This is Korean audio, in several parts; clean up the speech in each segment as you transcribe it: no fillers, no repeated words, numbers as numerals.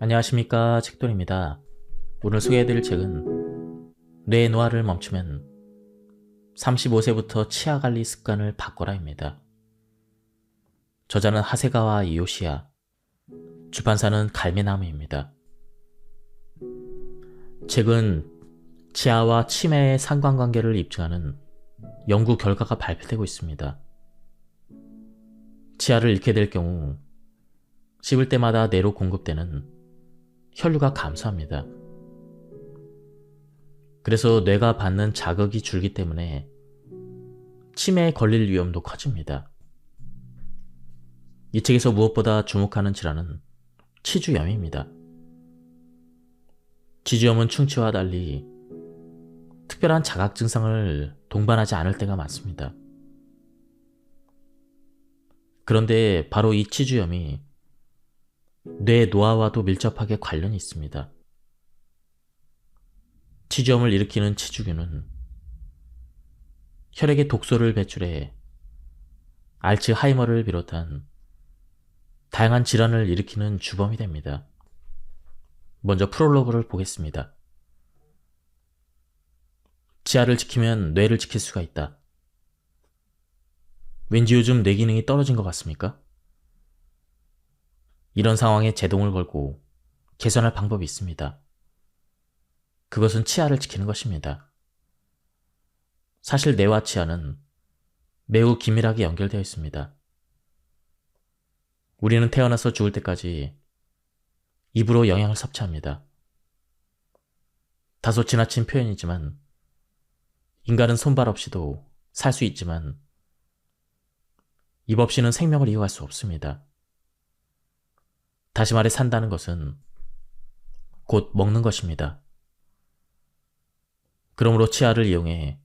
안녕하십니까, 책돌입니다. 오늘 소개해드릴 책은 뇌 노화를 멈추면 35세부터 치아관리 습관을 바꿔라입니다. 저자는 하세가와 이요시야, 출판사는 갈매나무입니다. 책은 치아와 치매의 상관관계를 입증하는 연구 결과가 발표되고 있습니다. 치아를 잃게 될 경우 씹을 때마다 뇌로 공급되는 혈류가 감소합니다. 그래서 뇌가 받는 자극이 줄기 때문에 치매에 걸릴 위험도 커집니다. 이 책에서 무엇보다 주목하는 질환은 치주염입니다. 치주염은 충치와 달리 특별한 자각 증상을 동반하지 않을 때가 많습니다. 그런데 바로 이 치주염이 뇌 노화와도 밀접하게 관련이 있습니다. 치주염을 일으키는 치주균은 혈액에 독소를 배출해 알츠하이머를 비롯한 다양한 질환을 일으키는 주범이 됩니다. 먼저 프롤로그를 보겠습니다. 치아를 지키면 뇌를 지킬 수가 있다. 왠지 요즘 뇌 기능이 떨어진 것 같습니까? 이런 상황에 제동을 걸고 개선할 방법이 있습니다. 그것은 치아를 지키는 것입니다. 사실 뇌와 치아는 매우 긴밀하게 연결되어 있습니다. 우리는 태어나서 죽을 때까지 입으로 영양을 섭취합니다. 다소 지나친 표현이지만 인간은 손발 없이도 살 수 있지만 입 없이는 생명을 이어갈 수 없습니다. 다시 말해 산다는 것은 곧 먹는 것입니다. 그러므로 치아를 이용해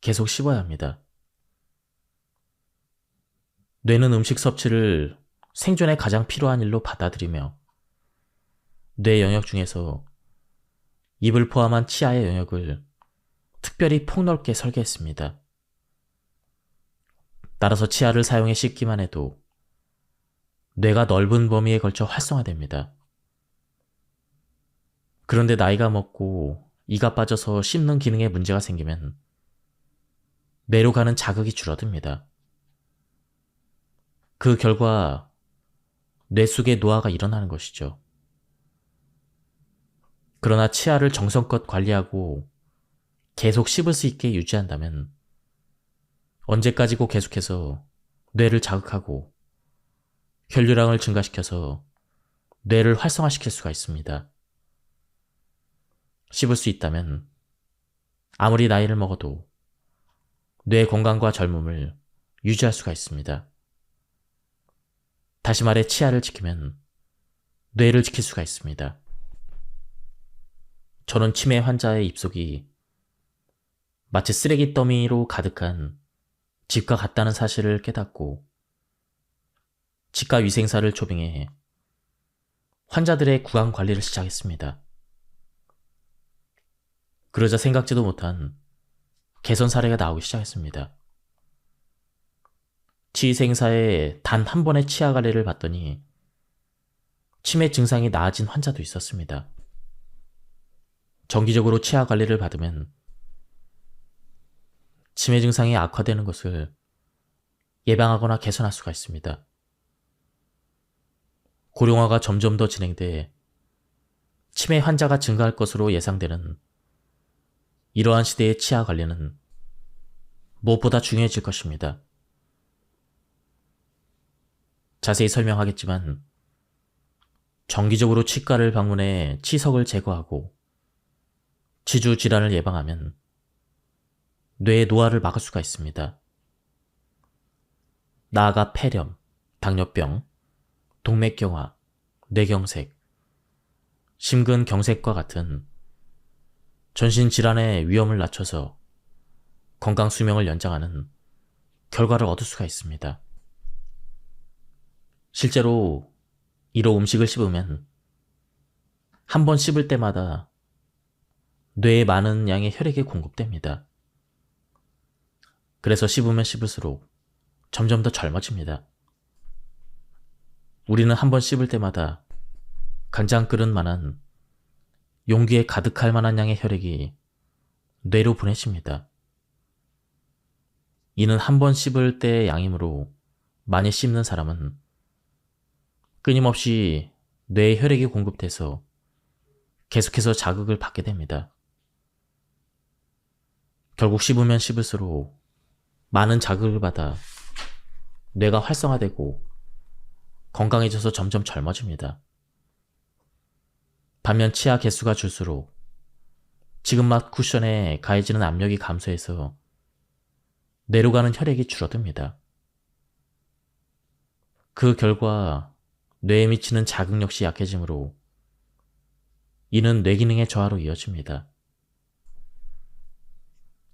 계속 씹어야 합니다. 뇌는 음식 섭취를 생존에 가장 필요한 일로 받아들이며 뇌 영역 중에서 입을 포함한 치아의 영역을 특별히 폭넓게 설계했습니다. 따라서 치아를 사용해 씹기만 해도 뇌가 넓은 범위에 걸쳐 활성화됩니다. 그런데 나이가 먹고 이가 빠져서 씹는 기능에 문제가 생기면 뇌로 가는 자극이 줄어듭니다. 그 결과 뇌 속에 노화가 일어나는 것이죠. 그러나 치아를 정성껏 관리하고 계속 씹을 수 있게 유지한다면 언제까지고 계속해서 뇌를 자극하고 혈류량을 증가시켜서 뇌를 활성화시킬 수가 있습니다. 씹을 수 있다면 아무리 나이를 먹어도 뇌 건강과 젊음을 유지할 수가 있습니다. 다시 말해 치아를 지키면 뇌를 지킬 수가 있습니다. 저는 치매 환자의 입속이 마치 쓰레기 더미로 가득한 집과 같다는 사실을 깨닫고 치과 위생사를 초빙해 환자들의 구강 관리를 시작했습니다. 그러자 생각지도 못한 개선 사례가 나오기 시작했습니다. 치의생사에 단 한 번의 치아 관리를 받더니 치매 증상이 나아진 환자도 있었습니다. 정기적으로 치아 관리를 받으면 치매 증상이 악화되는 것을 예방하거나 개선할 수가 있습니다. 고령화가 점점 더 진행돼 치매 환자가 증가할 것으로 예상되는 이러한 시대의 치아 관리는 무엇보다 중요해질 것입니다. 자세히 설명하겠지만 정기적으로 치과를 방문해 치석을 제거하고 치주 질환을 예방하면 뇌의 노화를 막을 수가 있습니다. 나아가 폐렴, 당뇨병, 동맥경화, 뇌경색, 심근경색과 같은 전신질환의 위험을 낮춰서 건강 수명을 연장하는 결과를 얻을 수가 있습니다. 실제로 이로 음식을 씹으면 한 번 씹을 때마다 뇌에 많은 양의 혈액이 공급됩니다. 그래서 씹으면 씹을수록 점점 더 젊어집니다. 우리는 한 번 씹을 때마다 간장 끓은 만한 용기에 가득할 만한 양의 혈액이 뇌로 보내집니다. 이는 한 번 씹을 때의 양이므로 많이 씹는 사람은 끊임없이 뇌에 혈액이 공급돼서 계속해서 자극을 받게 됩니다. 결국 씹으면 씹을수록 많은 자극을 받아 뇌가 활성화되고 건강해져서 점점 젊어집니다. 반면 치아 개수가 줄수록 지근맛 쿠션에 가해지는 압력이 감소해서 뇌로 가는 혈액이 줄어듭니다. 그 결과 뇌에 미치는 자극 역시 약해지므로 이는 뇌기능의 저하로 이어집니다.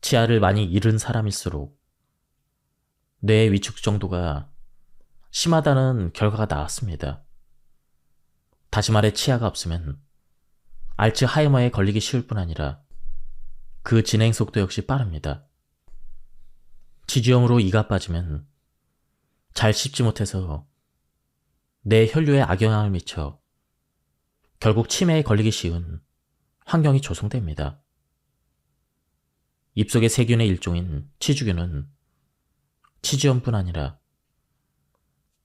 치아를 많이 잃은 사람일수록 뇌의 위축 정도가 심하다는 결과가 나왔습니다. 다시 말해 치아가 없으면 알츠하이머에 걸리기 쉬울 뿐 아니라 그 진행 속도 역시 빠릅니다. 지주염으로 이가 빠지면 잘 씹지 못해서 뇌 혈류에 악영향을 미쳐 결국 치매에 걸리기 쉬운 환경이 조성됩니다. 입속의 세균의 일종인 치주균은 치주염뿐 아니라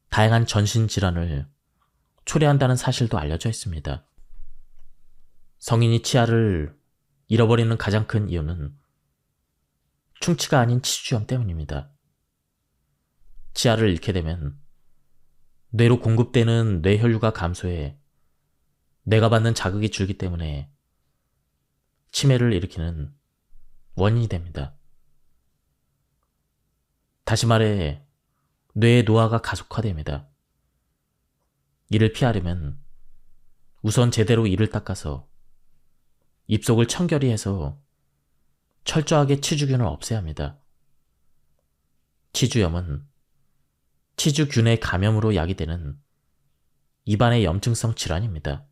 다양한 전신 질환을 초래한다는 사실도 알려져 있습니다. 성인이 치아를 잃어버리는 가장 큰 이유는 충치가 아닌 치주염 때문입니다. 치아를 잃게 되면 뇌로 공급되는 뇌혈류가 감소해 뇌가 받는 자극이 줄기 때문에 치매를 일으키는 원인이 됩니다. 다시 말해 뇌의 노화가 가속화됩니다. 이를 피하려면 우선 제대로 이를 닦아서 입속을 청결히 해서 철저하게 치주균을 없애야 합니다. 치주염은 치주균의 감염으로 야기되는 입안의 염증성 질환입니다.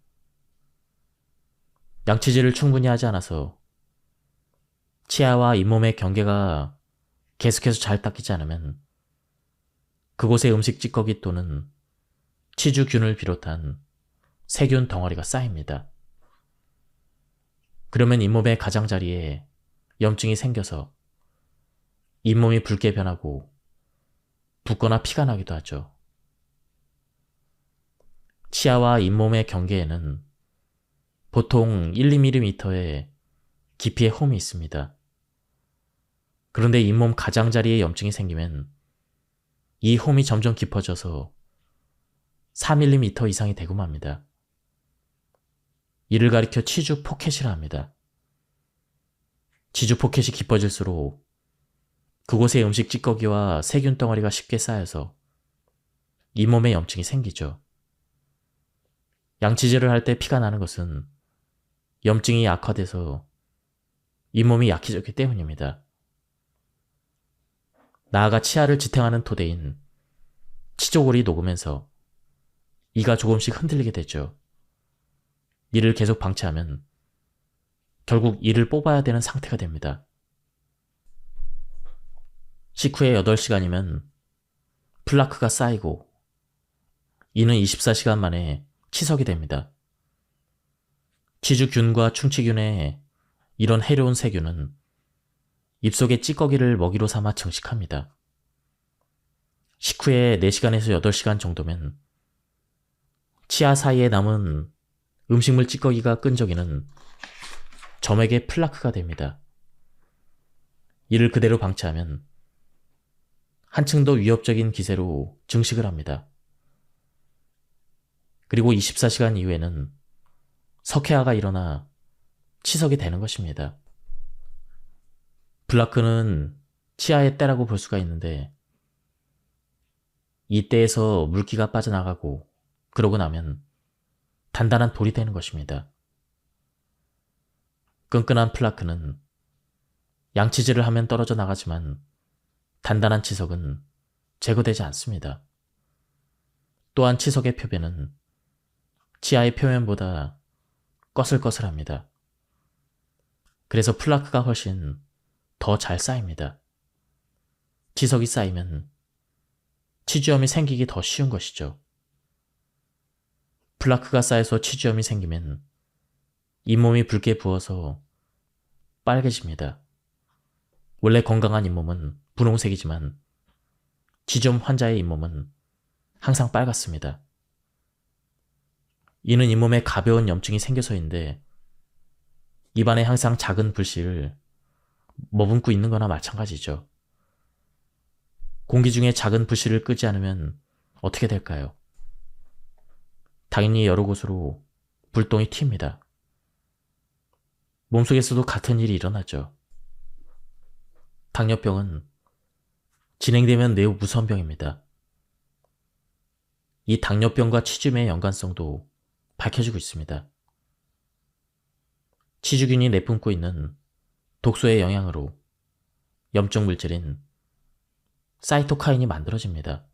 양치질을 충분히 하지 않아서 치아와 잇몸의 경계가 계속해서 잘 닦이지 않으면 그곳에 음식 찌꺼기 또는 치주균을 비롯한 세균 덩어리가 쌓입니다. 그러면 잇몸의 가장자리에 염증이 생겨서 잇몸이 붉게 변하고 붓거나 피가 나기도 하죠. 치아와 잇몸의 경계에는 보통 1~2mm의 깊이의 홈이 있습니다. 그런데 잇몸 가장자리에 염증이 생기면 이 홈이 점점 깊어져서 4mm 이상이 되고 맙니다. 이를 가리켜 치주 포켓이라 합니다. 치주 포켓이 깊어질수록 그곳에 음식 찌꺼기와 세균 덩어리가 쉽게 쌓여서 잇몸에 염증이 생기죠. 양치질을 할 때 피가 나는 것은 염증이 악화돼서 잇몸이 약해졌기 때문입니다. 나아가 치아를 지탱하는 토대인 치조골이 녹으면서 이가 조금씩 흔들리게 되죠. 이를 계속 방치하면 결국 이를 뽑아야 되는 상태가 됩니다. 식후에 8시간이면 플라크가 쌓이고 이는 24시간 만에 치석이 됩니다. 치주균과 충치균의 이런 해로운 세균은 입속의 찌꺼기를 먹이로 삼아 증식합니다. 식후에 4시간에서 8시간 정도면 치아 사이에 남은 음식물 찌꺼기가 끈적이는 점액의 플라크가 됩니다. 이를 그대로 방치하면 한층 더 위협적인 기세로 증식을 합니다. 그리고 24시간 이후에는 석회화가 일어나 치석이 되는 것입니다. 플라크는 치아의 때라고 볼 수가 있는데 이 때에서 물기가 빠져나가고 그러고 나면 단단한 돌이 되는 것입니다. 끈끈한 플라크는 양치질을 하면 떨어져 나가지만 단단한 치석은 제거되지 않습니다. 또한 치석의 표면은 치아의 표면보다 꺼슬꺼슬합니다. 그래서 플라크가 훨씬 더 잘 쌓입니다. 치석이 쌓이면 치주염이 생기기 더 쉬운 것이죠. 플라크가 쌓여서 치주염이 생기면 잇몸이 붉게 부어서 빨개집니다. 원래 건강한 잇몸은 분홍색이지만 치주염 환자의 잇몸은 항상 빨갛습니다. 이는 잇몸에 가벼운 염증이 생겨서인데 입안에 항상 작은 불씨를 머금고 있는 거나 마찬가지죠. 공기 중에 작은 불씨를 끄지 않으면 어떻게 될까요? 당연히 여러 곳으로 불똥이 튑니다. 몸속에서도 같은 일이 일어나죠. 당뇨병은 진행되면 매우 무서운 병입니다. 이 당뇨병과 치주염의 연관성도 밝혀지고 있습니다. 치주균이 내뿜고 있는 독소의 영향으로 염증 물질인 사이토카인이 만들어집니다.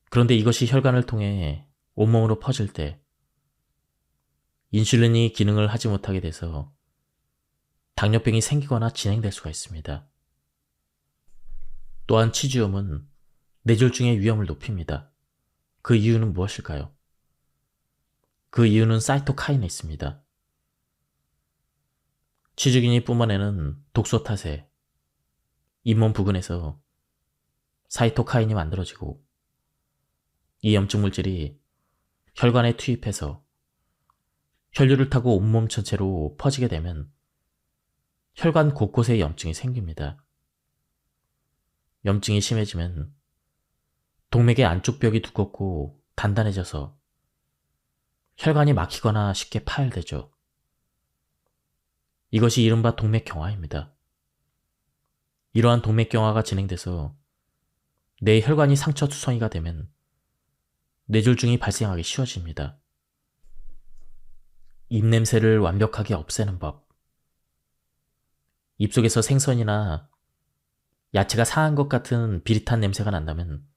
그런데 이것이 혈관을 통해 온몸으로 퍼질 때 인슐린이 기능을 하지 못하게 돼서 당뇨병이 생기거나 진행될 수가 있습니다. 또한 치주염은 뇌졸중의 위험을 높입니다. 그 이유는 무엇일까요? 그 이유는 사이토카인에 있습니다. 치주균이 뿜어내는 독소 탓에 잇몸 부근에서 사이토카인이 만들어지고 이 염증 물질이 혈관에 투입해서 혈류를 타고 온몸 전체로 퍼지게 되면 혈관 곳곳에 염증이 생깁니다. 염증이 심해지면 동맥의 안쪽 벽이 두껍고 단단해져서 혈관이 막히거나 쉽게 파열되죠. 이것이 이른바 동맥경화입니다. 이러한 동맥경화가 진행돼서 뇌 혈관이 상처투성이가 되면 뇌졸중이 발생하기 쉬워집니다. 입냄새를 완벽하게 없애는 법. 입속에서 생선이나 야채가 상한 것 같은 비릿한 냄새가 난다면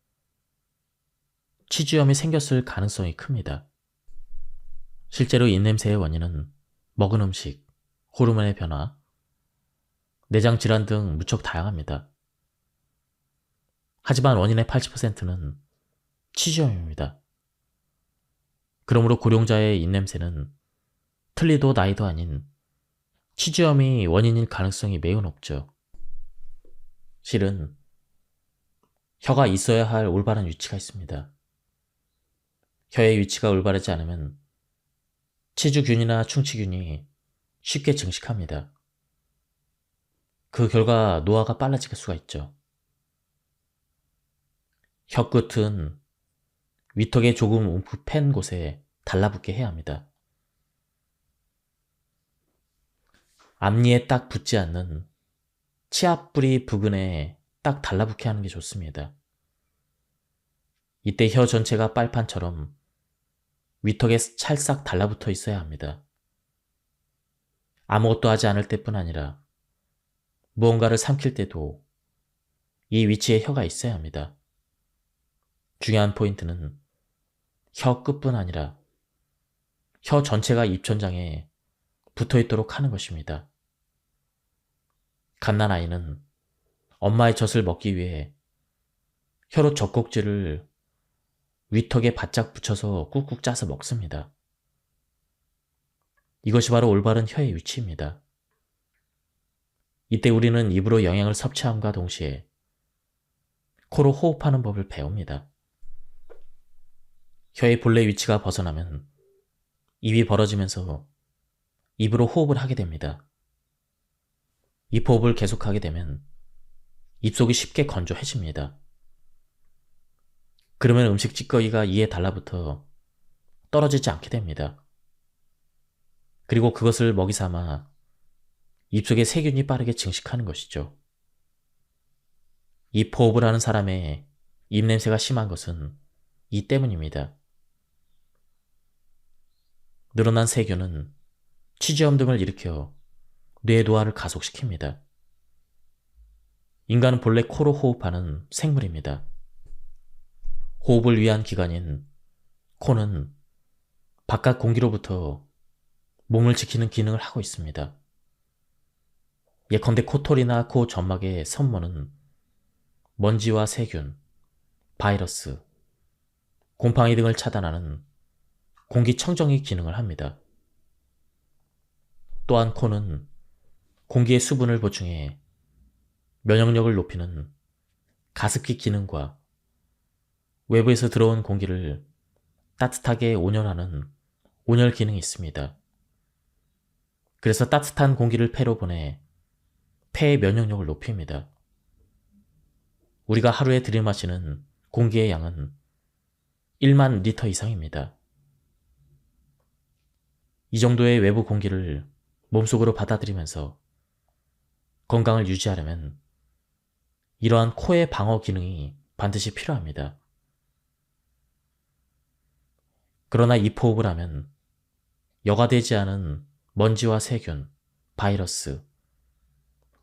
치주염이 생겼을 가능성이 큽니다. 실제로 입냄새의 원인은 먹은 음식, 호르몬의 변화, 내장 질환 등 무척 다양합니다. 하지만 원인의 80%는 치주염입니다. 그러므로 고령자의 입냄새는 틀리도 나이도 아닌 치주염이 원인일 가능성이 매우 높죠. 실은 혀가 있어야 할 올바른 위치가 있습니다. 혀의 위치가 올바르지 않으면 치주균이나 충치균이 쉽게 증식합니다. 그 결과 노화가 빨라질 수가 있죠. 혀 끝은 위턱에 조금 움푹 팬 곳에 달라붙게 해야 합니다. 앞니에 딱 붙지 않는 치아뿌리 부근에 딱 달라붙게 하는 게 좋습니다. 이때 혀 전체가 빨판처럼 위턱에 찰싹 달라붙어 있어야 합니다. 아무것도 하지 않을 때뿐 아니라 무언가를 삼킬 때도 이 위치에 혀가 있어야 합니다. 중요한 포인트는 혀 끝뿐 아니라 혀 전체가 입천장에 붙어 있도록 하는 것입니다. 갓난아이는 엄마의 젖을 먹기 위해 혀로 젖꼭지를 위턱에 바짝 붙여서 꾹꾹 짜서 먹습니다. 이것이 바로 올바른 혀의 위치입니다. 이때 우리는 입으로 영양을 섭취함과 동시에 코로 호흡하는 법을 배웁니다. 혀의 본래 위치가 벗어나면 입이 벌어지면서 입으로 호흡을 하게 됩니다. 입 호흡을 계속하게 되면 입속이 쉽게 건조해집니다. 그러면 음식 찌꺼기가 이에 달라붙어 떨어지지 않게 됩니다. 그리고 그것을 먹이 삼아 입속에 세균이 빠르게 증식하는 것이죠. 입 호흡을 하는 사람의 입냄새가 심한 것은 이 때문입니다. 늘어난 세균은 치주염 등을 일으켜 뇌 노화를 가속시킵니다. 인간은 본래 코로 호흡하는 생물입니다. 호흡을 위한 기관인 코는 바깥 공기로부터 몸을 지키는 기능을 하고 있습니다. 예컨대 코털이나 코 점막의 선모는 먼지와 세균, 바이러스, 곰팡이 등을 차단하는 공기청정기 기능을 합니다. 또한 코는 공기의 수분을 보충해 면역력을 높이는 가습기 기능과 외부에서 들어온 공기를 따뜻하게 온열하는 온열 기능이 있습니다. 그래서 따뜻한 공기를 폐로 보내 폐의 면역력을 높입니다. 우리가 하루에 들이마시는 공기의 양은 1만 리터 이상입니다. 이 정도의 외부 공기를 몸속으로 받아들이면서 건강을 유지하려면 이러한 코의 방어 기능이 반드시 필요합니다. 그러나 입호흡을 하면 여과되지 않은 먼지와 세균, 바이러스,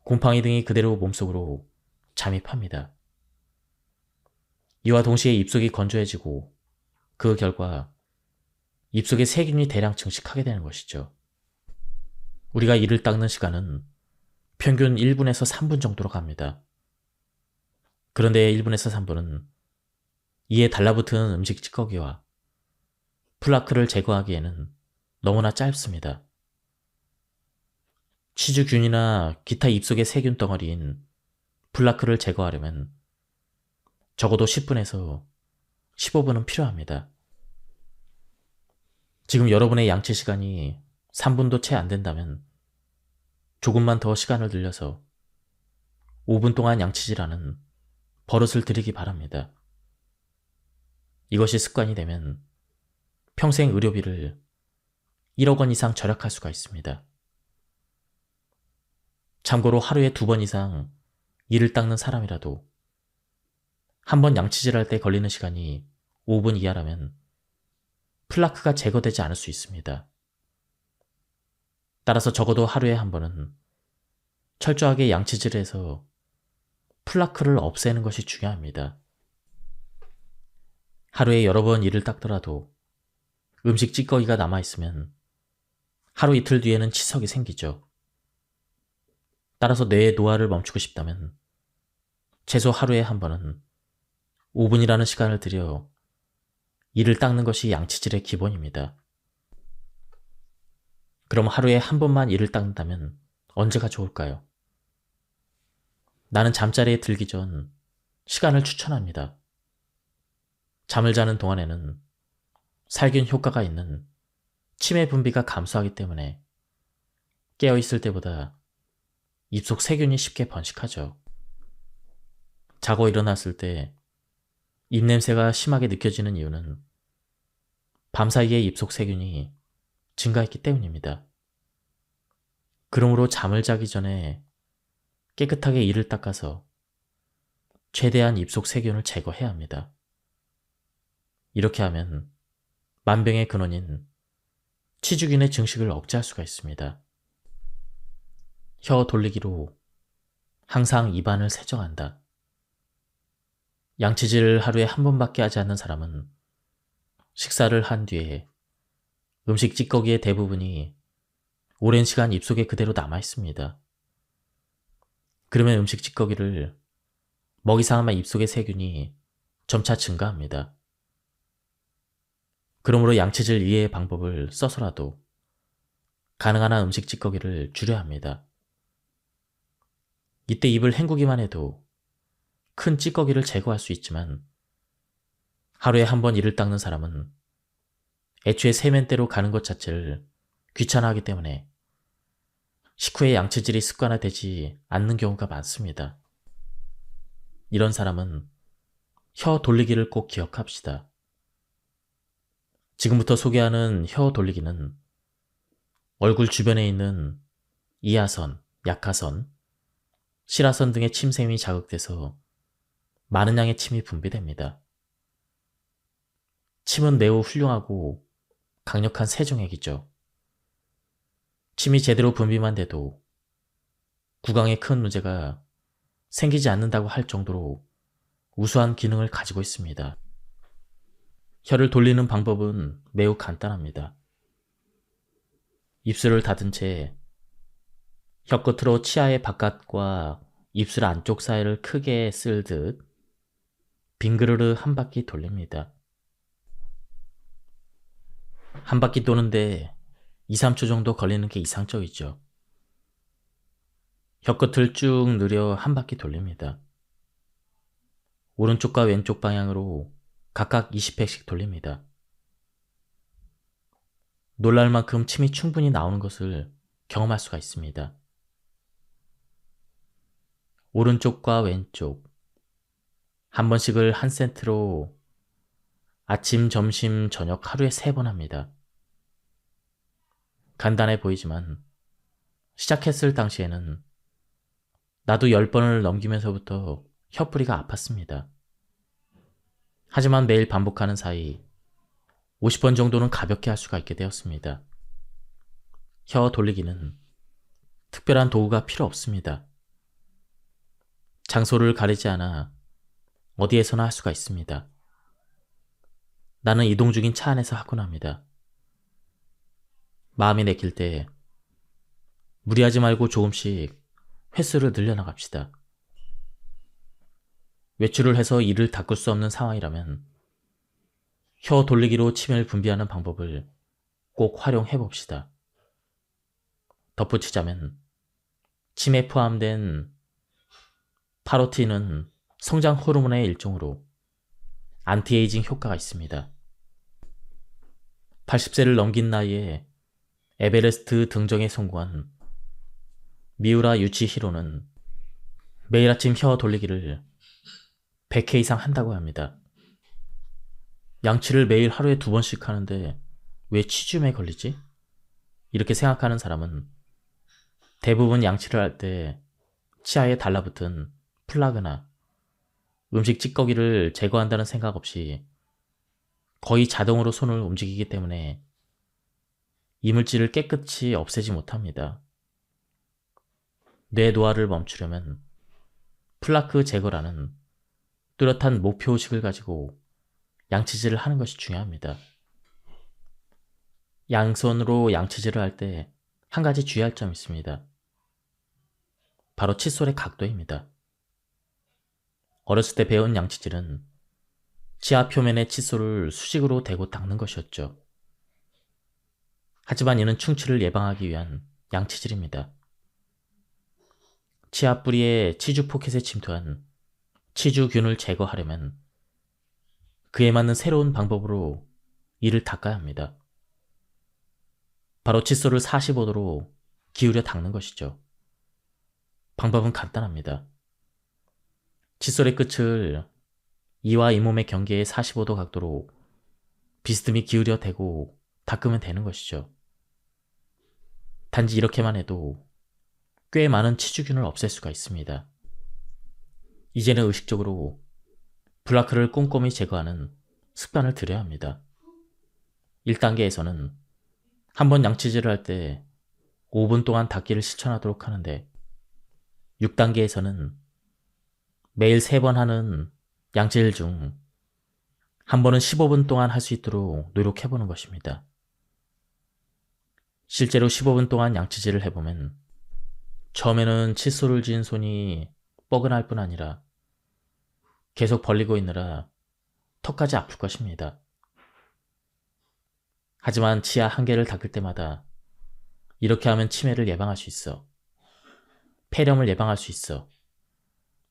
곰팡이 등이 그대로 몸속으로 잠입합니다. 이와 동시에 입속이 건조해지고 그 결과 입속에 세균이 대량 증식하게 되는 것이죠. 우리가 이를 닦는 시간은 평균 1분에서 3분 정도로 갑니다. 그런데 1분에서 3분은 이에 달라붙은 음식 찌꺼기와 플라크를 제거하기에는 너무나 짧습니다. 치주균이나 기타 입속의 세균 덩어리인 플라크를 제거하려면 적어도 10분에서 15분은 필요합니다. 지금 여러분의 양치 시간이 3분도 채 안 된다면 조금만 더 시간을 늘려서 5분 동안 양치질하는 버릇을 들이기 바랍니다. 이것이 습관이 되면 평생 의료비를 1억 원 이상 절약할 수가 있습니다. 참고로 하루에 2번 이상 이를 닦는 사람이라도 한 번 양치질할 때 걸리는 시간이 5분 이하라면 플라크가 제거되지 않을 수 있습니다. 따라서 적어도 하루에 한 번은 철저하게 양치질을 해서 플라크를 없애는 것이 중요합니다. 하루에 여러 번 이를 닦더라도 음식 찌꺼기가 남아있으면 하루 이틀 뒤에는 치석이 생기죠. 따라서 뇌의 노화를 멈추고 싶다면 최소 하루에 한 번은 5분이라는 시간을 들여 이를 닦는 것이 양치질의 기본입니다. 그럼 하루에 한 번만 이를 닦는다면 언제가 좋을까요? 나는 잠자리에 들기 전 시간을 추천합니다. 잠을 자는 동안에는 살균 효과가 있는 치매 분비가 감소하기 때문에 깨어있을 때보다 입속 세균이 쉽게 번식하죠. 자고 일어났을 때 입냄새가 심하게 느껴지는 이유는 밤사이에 입속 세균이 증가했기 때문입니다. 그러므로 잠을 자기 전에 깨끗하게 이를 닦아서 최대한 입속 세균을 제거해야 합니다. 이렇게 하면 만병의 근원인 치주균의 증식을 억제할 수가 있습니다. 혀 돌리기로 항상 입안을 세정한다. 양치질을 하루에 한 번밖에 하지 않는 사람은 식사를 한 뒤에 음식 찌꺼기의 대부분이 오랜 시간 입속에 그대로 남아 있습니다. 그러면 음식 찌꺼기를 먹이 삼아 입속의 세균이 점차 증가합니다. 그러므로 양치질 이외의 방법을 써서라도 가능한 한 음식 찌꺼기를 줄여야 합니다. 이때 입을 헹구기만 해도 큰 찌꺼기를 제거할 수 있지만 하루에 한 번 이를 닦는 사람은 애초에 세면대로 가는 것 자체를 귀찮아하기 때문에 식후에 양치질이 습관화되지 않는 경우가 많습니다. 이런 사람은 혀 돌리기를 꼭 기억합시다. 지금부터 소개하는 혀 돌리기는 얼굴 주변에 있는 이하선, 약하선, 실하선 등의 침샘이 자극돼서 많은 양의 침이 분비됩니다. 침은 매우 훌륭하고 강력한 세정액이죠. 침이 제대로 분비만 돼도 구강에 큰 문제가 생기지 않는다고 할 정도로 우수한 기능을 가지고 있습니다. 혀를 돌리는 방법은 매우 간단합니다. 입술을 닫은 채 혀끝으로 치아의 바깥과 입술 안쪽 사이를 크게 쓸듯 빙그르르 한 바퀴 돌립니다. 한 바퀴 도는데 2, 3초 정도 걸리는 게 이상적이죠. 혀끝을 쭉 늘려 한 바퀴 돌립니다. 오른쪽과 왼쪽 방향으로 각각 20회씩 돌립니다. 놀랄 만큼 침이 충분히 나오는 것을 경험할 수가 있습니다. 오른쪽과 왼쪽 한 번씩을 한 세트로 아침, 점심, 저녁 하루에 3번 합니다. 간단해 보이지만 시작했을 당시에는 나도 10번을 넘기면서부터 혀뿌리가 아팠습니다. 하지만 매일 반복하는 사이 50번 정도는 가볍게 할 수가 있게 되었습니다. 혀 돌리기는 특별한 도구가 필요 없습니다. 장소를 가리지 않아 어디에서나 할 수가 있습니다. 나는 이동 중인 차 안에서 하곤 합니다. 마음이 내킬 때 무리하지 말고 조금씩 횟수를 늘려나갑시다. 외출을 해서 이를 닦을 수 없는 상황이라면 혀 돌리기로 침을 분비하는 방법을 꼭 활용해 봅시다. 덧붙이자면 침에 포함된 파로틴은 성장 호르몬의 일종으로 안티에이징 효과가 있습니다. 80세를 넘긴 나이에 에베레스트 등정에 성공한 미우라 유치히로는 매일 아침 혀 돌리기를 100회 이상 한다고 합니다. 양치를 매일 하루에 2번씩 하는데 왜 치주에 걸리지? 이렇게 생각하는 사람은 대부분 양치를 할 때 치아에 달라붙은 플라그나 음식 찌꺼기를 제거한다는 생각 없이 거의 자동으로 손을 움직이기 때문에 이물질을 깨끗이 없애지 못합니다. 뇌 노화를 멈추려면 플라크 제거라는 뚜렷한 목표의식을 가지고 양치질을 하는 것이 중요합니다. 양손으로 양치질을 할 때 한 가지 주의할 점이 있습니다. 바로 칫솔의 각도입니다. 어렸을 때 배운 양치질은 치아 표면에 칫솔을 수직으로 대고 닦는 것이었죠. 하지만 이는 충치를 예방하기 위한 양치질입니다. 치아 뿌리에 치주 포켓에 침투한 치주균을 제거하려면 그에 맞는 새로운 방법으로 이를 닦아야 합니다. 바로 칫솔을 45도로 기울여 닦는 것이죠. 방법은 간단합니다. 칫솔의 끝을 이와 잇몸의 경계에 45도 각도로 비스듬히 기울여 대고 닦으면 되는 것이죠. 단지 이렇게만 해도 꽤 많은 치주균을 없앨 수가 있습니다. 이제는 의식적으로 플라크를 꼼꼼히 제거하는 습관을 들여야 합니다. 1단계에서는 한번 양치질을 할 때 5분 동안 닦기를 실천하도록 하는데 6단계에서는 매일 3번 하는 양치질 중 한 번은 15분 동안 할 수 있도록 노력해보는 것입니다. 실제로 15분 동안 양치질을 해보면 처음에는 칫솔을 쥔 손이 뻐근할 뿐 아니라 계속 벌리고 있느라 턱까지 아플 것입니다. 하지만 치아 한 개를 닦을 때마다 이렇게 하면 치매를 예방할 수 있어. 폐렴을 예방할 수 있어.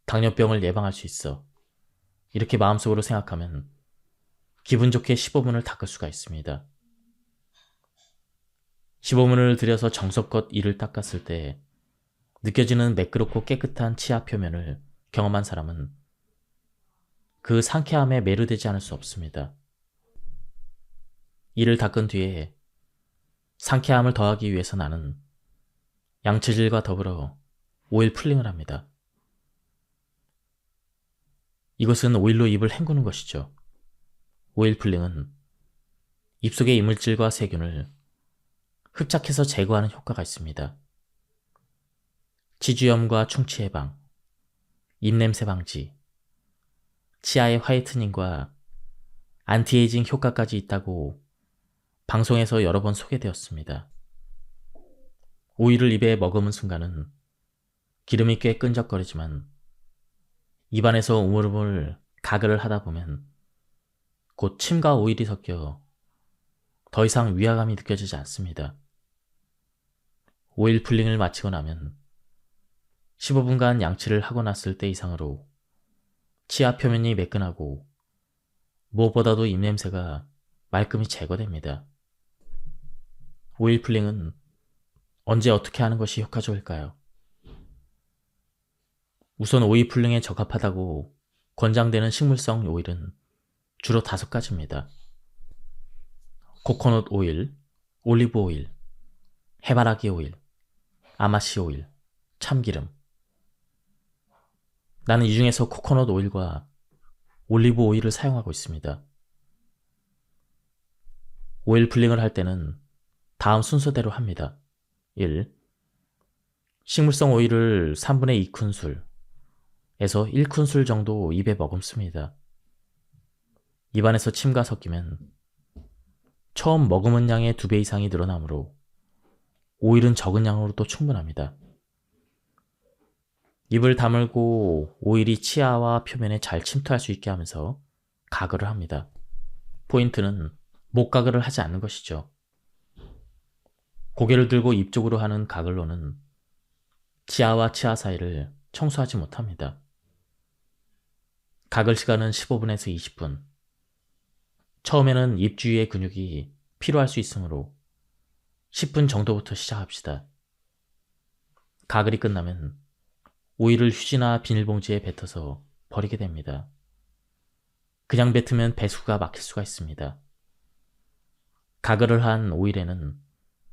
당뇨병을 예방할 수 있어. 이렇게 마음속으로 생각하면 기분 좋게 15분을 닦을 수가 있습니다. 15분을 들여서 정성껏 이를 닦았을 때 느껴지는 매끄럽고 깨끗한 치아 표면을 경험한 사람은 그 상쾌함에 매료되지 않을 수 없습니다. 이를 닦은 뒤에 상쾌함을 더하기 위해서 나는 양치질과 더불어 오일 풀링을 합니다. 이것은 오일로 입을 헹구는 것이죠. 오일 풀링은 입속의 이물질과 세균을 흡착해서 제거하는 효과가 있습니다. 치주염과 충치 예방, 입냄새 방지, 치아의 화이트닝과 안티에이징 효과까지 있다고 방송에서 여러 번 소개되었습니다. 오일을 입에 머금은 순간은 기름이 꽤 끈적거리지만 입안에서 우물우물 가글을 하다 보면 곧 침과 오일이 섞여 더 이상 위화감이 느껴지지 않습니다. 오일 풀링을 마치고 나면 15분간 양치를 하고 났을 때 이상으로 치아 표면이 매끈하고 무엇보다도 입냄새가 말끔히 제거됩니다. 오일 풀링은 언제 어떻게 하는 것이 효과적일까요? 우선 오일 풀링에 적합하다고 권장되는 식물성 오일은 주로 5가지입니다. 코코넛 오일, 올리브 오일, 해바라기 오일, 아마씨 오일, 참기름. 나는 이 중에서 코코넛 오일과 올리브 오일을 사용하고 있습니다. 오일 풀링을 할 때는 다음 순서대로 합니다. 1. 식물성 오일을 3분의 2큰술에서 1큰술 정도 입에 머금습니다. 입안에서 침과 섞이면 처음 머금은 양의 2배 이상이 늘어나므로 오일은 적은 양으로도 충분합니다. 입을 다물고 오일이 치아와 표면에 잘 침투할 수 있게 하면서 가글을 합니다. 포인트는 목 가글을 하지 않는 것이죠. 고개를 들고 입 쪽으로 하는 가글로는 치아와 치아 사이를 청소하지 못합니다. 가글 시간은 15분에서 20분. 처음에는 입 주위의 근육이 필요할 수 있으므로 10분 정도부터 시작합시다. 가글이 끝나면 오일을 휴지나 비닐봉지에 뱉어서 버리게 됩니다. 그냥 뱉으면 배수가 막힐 수가 있습니다. 가글을 한 오일에는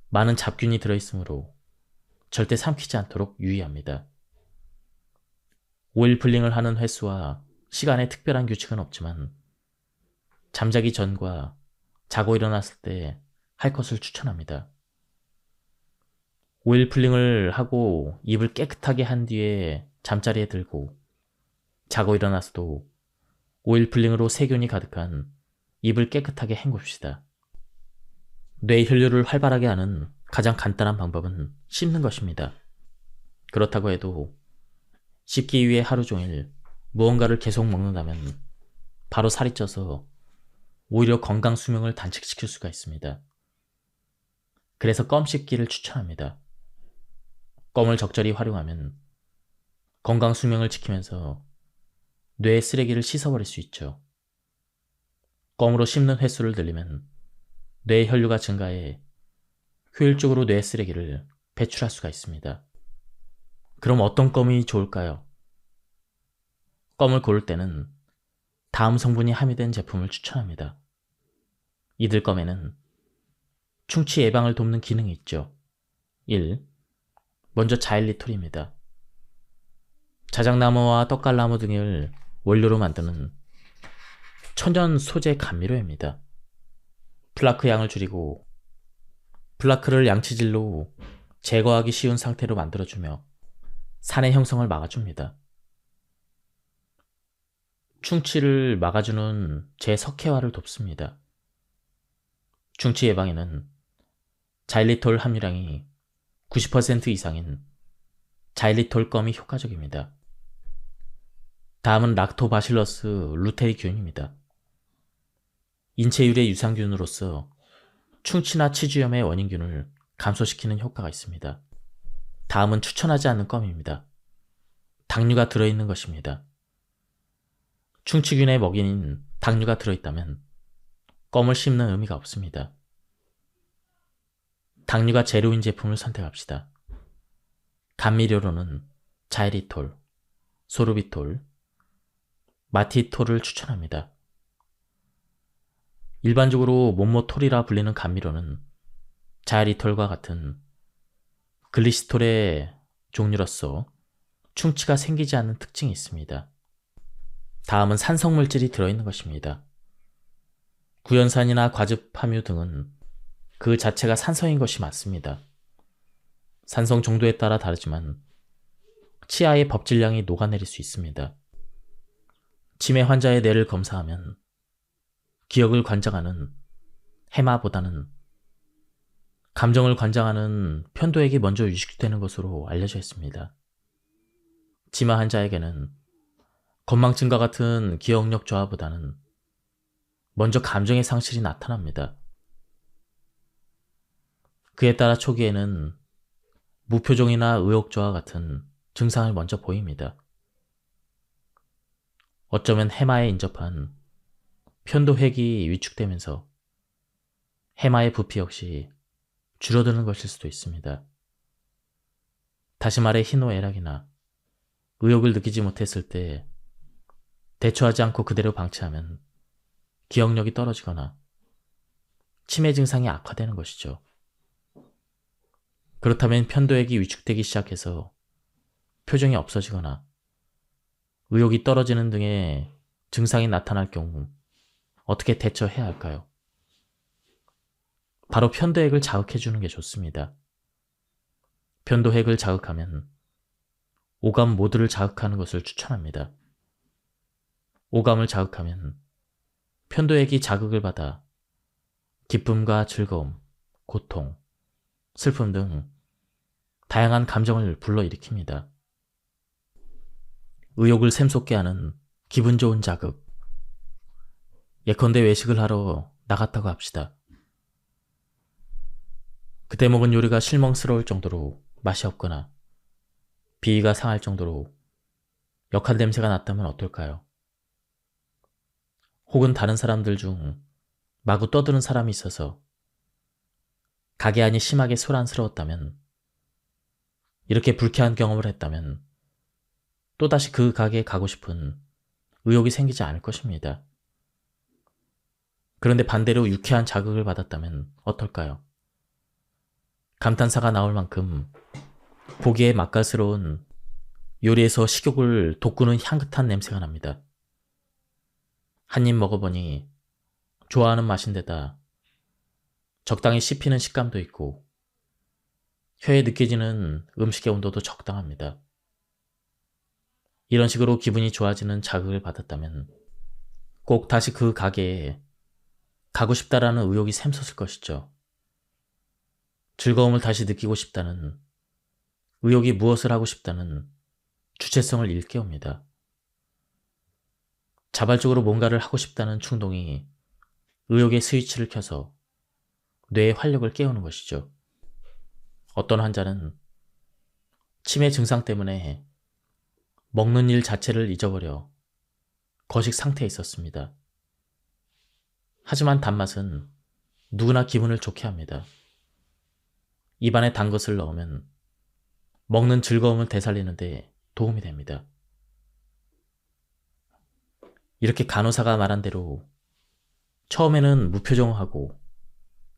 많은 잡균이 들어있으므로 절대 삼키지 않도록 유의합니다. 오일 풀링을 하는 횟수와 시간에 특별한 규칙은 없지만 잠자기 전과 자고 일어났을 때 할 것을 추천합니다. 오일 풀링을 하고 입을 깨끗하게 한 뒤에 잠자리에 들고 자고 일어나서도 오일 풀링으로 세균이 가득한 입을 깨끗하게 헹굽시다. 뇌 혈류를 활발하게 하는 가장 간단한 방법은 씹는 것입니다. 그렇다고 해도 씹기 위해 하루 종일 무언가를 계속 먹는다면 바로 살이 쪄서 오히려 건강 수명을 단축시킬 수가 있습니다. 그래서 껌 씹기를 추천합니다. 껌을 적절히 활용하면 건강 수명을 지키면서 뇌의 쓰레기를 씻어버릴 수 있죠. 껌으로 씹는 횟수를 늘리면 뇌의 혈류가 증가해 효율적으로 뇌 쓰레기를 배출할 수가 있습니다. 그럼 어떤 껌이 좋을까요? 껌을 고를 때는 다음 성분이 함유된 제품을 추천합니다. 이들 껌에는 충치 예방을 돕는 기능이 있죠. 1. 먼저 자일리톨입니다. 자작나무와 떡갈나무 등을 원료로 만드는 천연 소재 감미료입니다. 플라크 양을 줄이고 플라크를 양치질로 제거하기 쉬운 상태로 만들어주며 산의 형성을 막아줍니다. 충치를 막아주는 재석회화를 돕습니다. 충치 예방에는 자일리톨 함유량이 90% 이상인 자일리톨 껌이 효과적입니다. 다음은 락토바실러스 루테이균입니다. 인체유래 유산균으로서 충치나 치주염의 원인균을 감소시키는 효과가 있습니다. 다음은 추천하지 않는 껌입니다. 당류가 들어있는 것입니다. 충치균의 먹이인 당류가 들어있다면 껌을 씹는 의미가 없습니다. 당류가 제로인 제품을 선택합시다. 감미료로는 자이리톨, 소르비톨, 마티톨을 추천합니다. 일반적으로 몬모톨이라 불리는 감미료는 자이리톨과 같은 글리시톨의 종류로서 충치가 생기지 않는 특징이 있습니다. 다음은 산성물질이 들어있는 것입니다. 구연산이나 과즙함유 등은 그 자체가 산성인 것이 맞습니다. 산성 정도에 따라 다르지만 치아의 법질량이 녹아내릴 수 있습니다. 치매 환자의 뇌를 검사하면 기억을 관장하는 해마보다는 감정을 관장하는 편도액이 먼저 유식되는 것으로 알려져 있습니다. 치매 환자에게는 건망증과 같은 기억력 저하보다는 먼저 감정의 상실이 나타납니다. 그에 따라 초기에는 무표정이나 의욕저하 같은 증상을 먼저 보입니다. 어쩌면 해마에 인접한 편도획이 위축되면서 해마의 부피 역시 줄어드는 것일 수도 있습니다. 다시 말해 희노애락이나 의욕을 느끼지 못했을 때 대처하지 않고 그대로 방치하면 기억력이 떨어지거나 치매 증상이 악화되는 것이죠. 그렇다면 편도액이 위축되기 시작해서 표정이 없어지거나 의욕이 떨어지는 등의 증상이 나타날 경우 어떻게 대처해야 할까요? 바로 편도액을 자극해주는 게 좋습니다. 편도액을 자극하면 오감 모두를 자극하는 것을 추천합니다. 오감을 자극하면 편도액이 자극을 받아 기쁨과 즐거움, 고통, 슬픔 등 다양한 감정을 불러일으킵니다. 의욕을 샘솟게 하는 기분 좋은 자극. 예컨대 외식을 하러 나갔다고 합시다. 그때 먹은 요리가 실망스러울 정도로 맛이 없거나 비위가 상할 정도로 역한 냄새가 났다면 어떨까요? 혹은 다른 사람들 중 마구 떠드는 사람이 있어서 가게 안이 심하게 소란스러웠다면, 이렇게 불쾌한 경험을 했다면 또다시 그 가게에 가고 싶은 의욕이 생기지 않을 것입니다. 그런데 반대로 유쾌한 자극을 받았다면 어떨까요? 감탄사가 나올 만큼 보기에 맛깔스러운 요리에서 식욕을 돋구는 향긋한 냄새가 납니다. 한 입 먹어보니 좋아하는 맛인데다 적당히 씹히는 식감도 있고 혀에 느껴지는 음식의 온도도 적당합니다. 이런 식으로 기분이 좋아지는 자극을 받았다면 꼭 다시 그 가게에 가고 싶다라는 의욕이 샘솟을 것이죠. 즐거움을 다시 느끼고 싶다는, 의욕이 무엇을 하고 싶다는 주체성을 일깨웁니다. 자발적으로 뭔가를 하고 싶다는 충동이 의욕의 스위치를 켜서 뇌의 활력을 깨우는 것이죠. 어떤 환자는 치매 증상 때문에 먹는 일 자체를 잊어버려 거식 상태에 있었습니다. 하지만 단맛은 누구나 기분을 좋게 합니다. 입안에 단 것을 넣으면 먹는 즐거움을 되살리는데 도움이 됩니다. 이렇게 간호사가 말한 대로 처음에는 무표정하고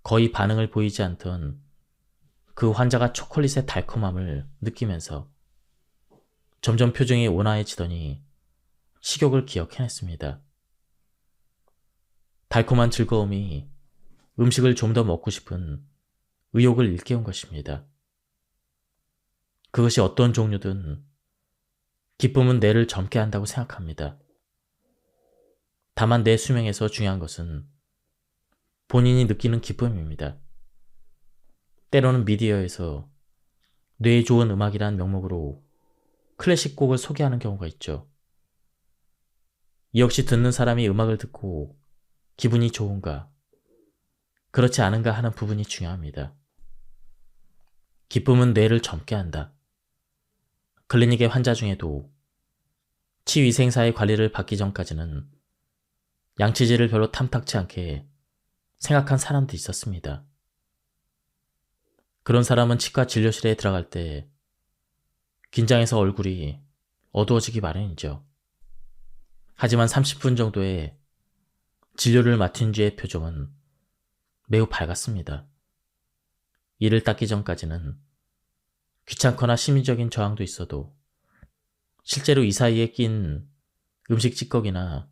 거의 반응을 보이지 않던 그 환자가 초콜릿의 달콤함을 느끼면서 점점 표정이 온화해지더니 식욕을 기억해냈습니다. 달콤한 즐거움이 음식을 좀 더 먹고 싶은 의욕을 일깨운 것입니다. 그것이 어떤 종류든 기쁨은 뇌를 젊게 한다고 생각합니다. 다만 내 수명에서 중요한 것은 본인이 느끼는 기쁨입니다. 때로는 미디어에서 뇌에 좋은 음악이란 명목으로 클래식 곡을 소개하는 경우가 있죠. 이 역시 듣는 사람이 음악을 듣고 기분이 좋은가, 그렇지 않은가 하는 부분이 중요합니다. 기쁨은 뇌를 젊게 한다. 클리닉의 환자 중에도 치위생사의 관리를 받기 전까지는 양치질을 별로 탐탁치 않게 생각한 사람도 있었습니다. 그런 사람은 치과 진료실에 들어갈 때 긴장해서 얼굴이 어두워지기 마련이죠. 하지만 30분 정도의 진료를 맡은 뒤의 표정은 매우 밝았습니다. 이를 닦기 전까지는 귀찮거나 심리적인 저항도 있어도 실제로 이 사이에 낀 음식 찌꺼기나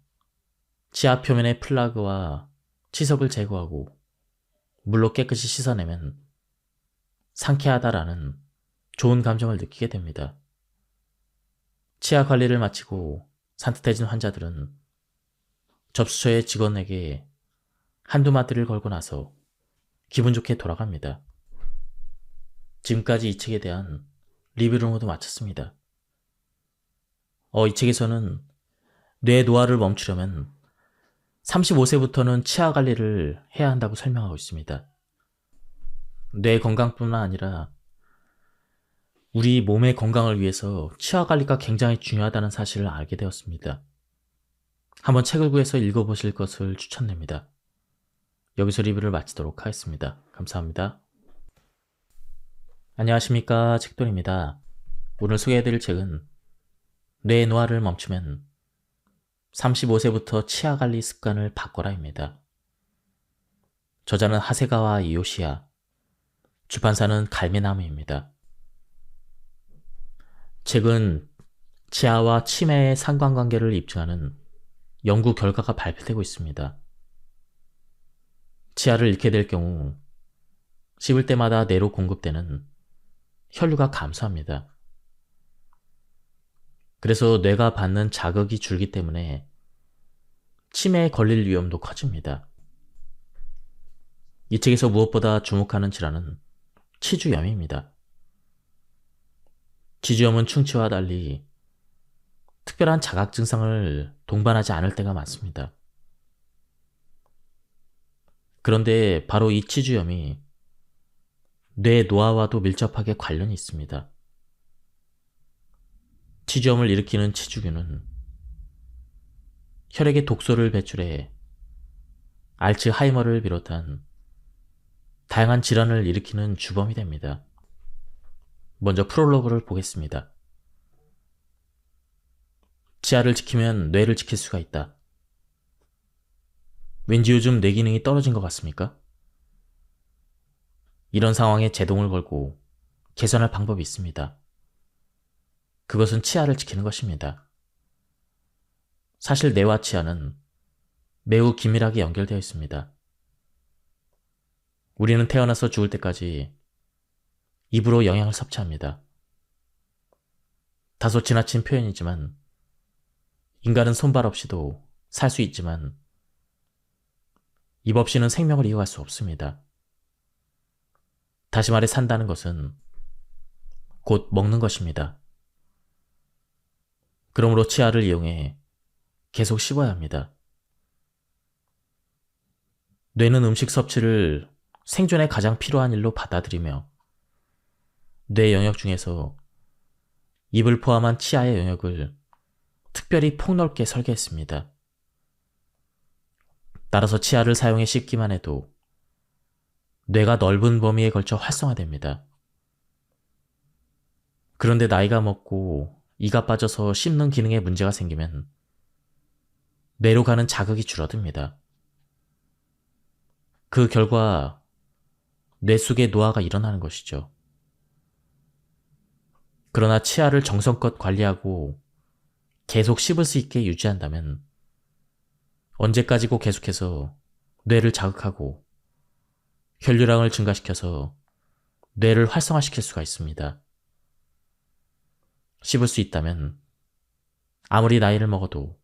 치아 표면의 플라그와 치석을 제거하고 물로 깨끗이 씻어내면 상쾌하다라는 좋은 감정을 느끼게 됩니다. 치아 관리를 마치고 산뜻해진 환자들은 접수처의 직원에게 한두 마디를 걸고 나서 기분 좋게 돌아갑니다. 지금까지 이 책에 대한 리뷰를 모두 마쳤습니다. 이 책에서는 뇌 노화를 멈추려면 35세부터는 치아 관리를 해야 한다고 설명하고 있습니다. 뇌 건강뿐만 아니라 우리 몸의 건강을 위해서 치아 관리가 굉장히 중요하다는 사실을 알게 되었습니다. 한번 책을 구해서 읽어보실 것을 추천드립니다. 여기서 리뷰를 마치도록 하겠습니다. 감사합니다. 안녕하십니까, 책돌입니다. 오늘 소개해드릴 책은 뇌 노화를 멈추면 35세부터 치아 관리 습관을 바꿔라입니다. 저자는 하세가와 이요시야, 출판사는 갈매나무입니다. 책은 치아와 치매의 상관관계를 입증하는 연구 결과가 발표되고 있습니다. 치아를 잃게 될 경우 씹을 때마다 뇌로 공급되는 혈류가 감소합니다. 그래서 뇌가 받는 자극이 줄기 때문에 치매에 걸릴 위험도 커집니다. 이 책에서 무엇보다 주목하는 질환은 치주염입니다. 치주염은 충치와 달리 특별한 자각 증상을 동반하지 않을 때가 많습니다. 그런데 바로 이 치주염이 뇌 노화와도 밀접하게 관련이 있습니다. 치주염을 일으키는 치주균은 혈액에 독소를 배출해 알츠하이머를 비롯한 다양한 질환을 일으키는 주범이 됩니다. 먼저 프롤로그를 보겠습니다. 치아를 지키면 뇌를 지킬 수가 있다. 왠지 요즘 뇌 기능이 떨어진 것 같습니까? 이런 상황에 제동을 걸고 개선할 방법이 있습니다. 그것은 치아를 지키는 것입니다. 사실 뇌와 치아는 매우 긴밀하게 연결되어 있습니다. 우리는 태어나서 죽을 때까지 입으로 영양을 섭취합니다. 다소 지나친 표현이지만 인간은 손발 없이도 살 수 있지만 입 없이는 생명을 이어갈 수 없습니다. 다시 말해 산다는 것은 곧 먹는 것입니다. 그러므로 치아를 이용해 계속 씹어야 합니다. 뇌는 음식 섭취를 생존에 가장 필요한 일로 받아들이며 뇌 영역 중에서 입을 포함한 치아의 영역을 특별히 폭넓게 설계했습니다. 따라서 치아를 사용해 씹기만 해도 뇌가 넓은 범위에 걸쳐 활성화됩니다. 그런데 나이가 먹고 이가 빠져서 씹는 기능에 문제가 생기면 뇌로 가는 자극이 줄어듭니다. 그 결과 뇌 속에 노화가 일어나는 것이죠. 그러나 치아를 정성껏 관리하고 계속 씹을 수 있게 유지한다면 언제까지고 계속해서 뇌를 자극하고 혈류량을 증가시켜서 뇌를 활성화시킬 수가 있습니다. 씹을 수 있다면 아무리 나이를 먹어도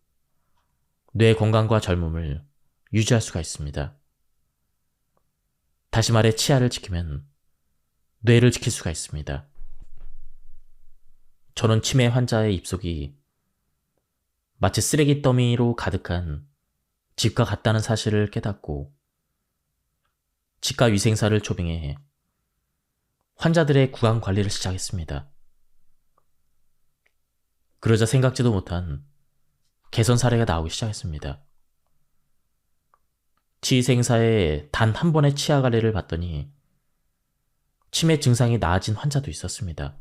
뇌 건강과 젊음을 유지할 수가 있습니다. 다시 말해 치아를 지키면 뇌를 지킬 수가 있습니다. 저는 치매 환자의 입속이 마치 쓰레기 더미로 가득한 집과 같다는 사실을 깨닫고 치과 위생사를 초빙해 환자들의 구강 관리를 시작했습니다. 그러자 생각지도 못한 개선 사례가 나오기 시작했습니다. 치의생사에 단 한 번의 치아 관리를 받더니 치매 증상이 나아진 환자도 있었습니다.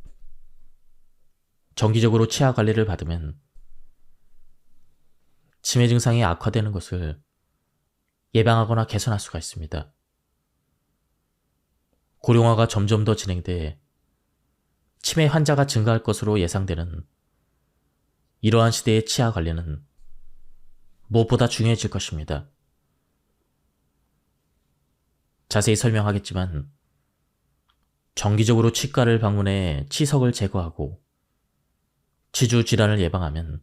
정기적으로 치아 관리를 받으면 치매 증상이 악화되는 것을 예방하거나 개선할 수가 있습니다. 고령화가 점점 더 진행돼 치매 환자가 증가할 것으로 예상되는 이러한 시대의 치아 관리는 무엇보다 중요해질 것입니다. 자세히 설명하겠지만 정기적으로 치과를 방문해 치석을 제거하고 치주 질환을 예방하면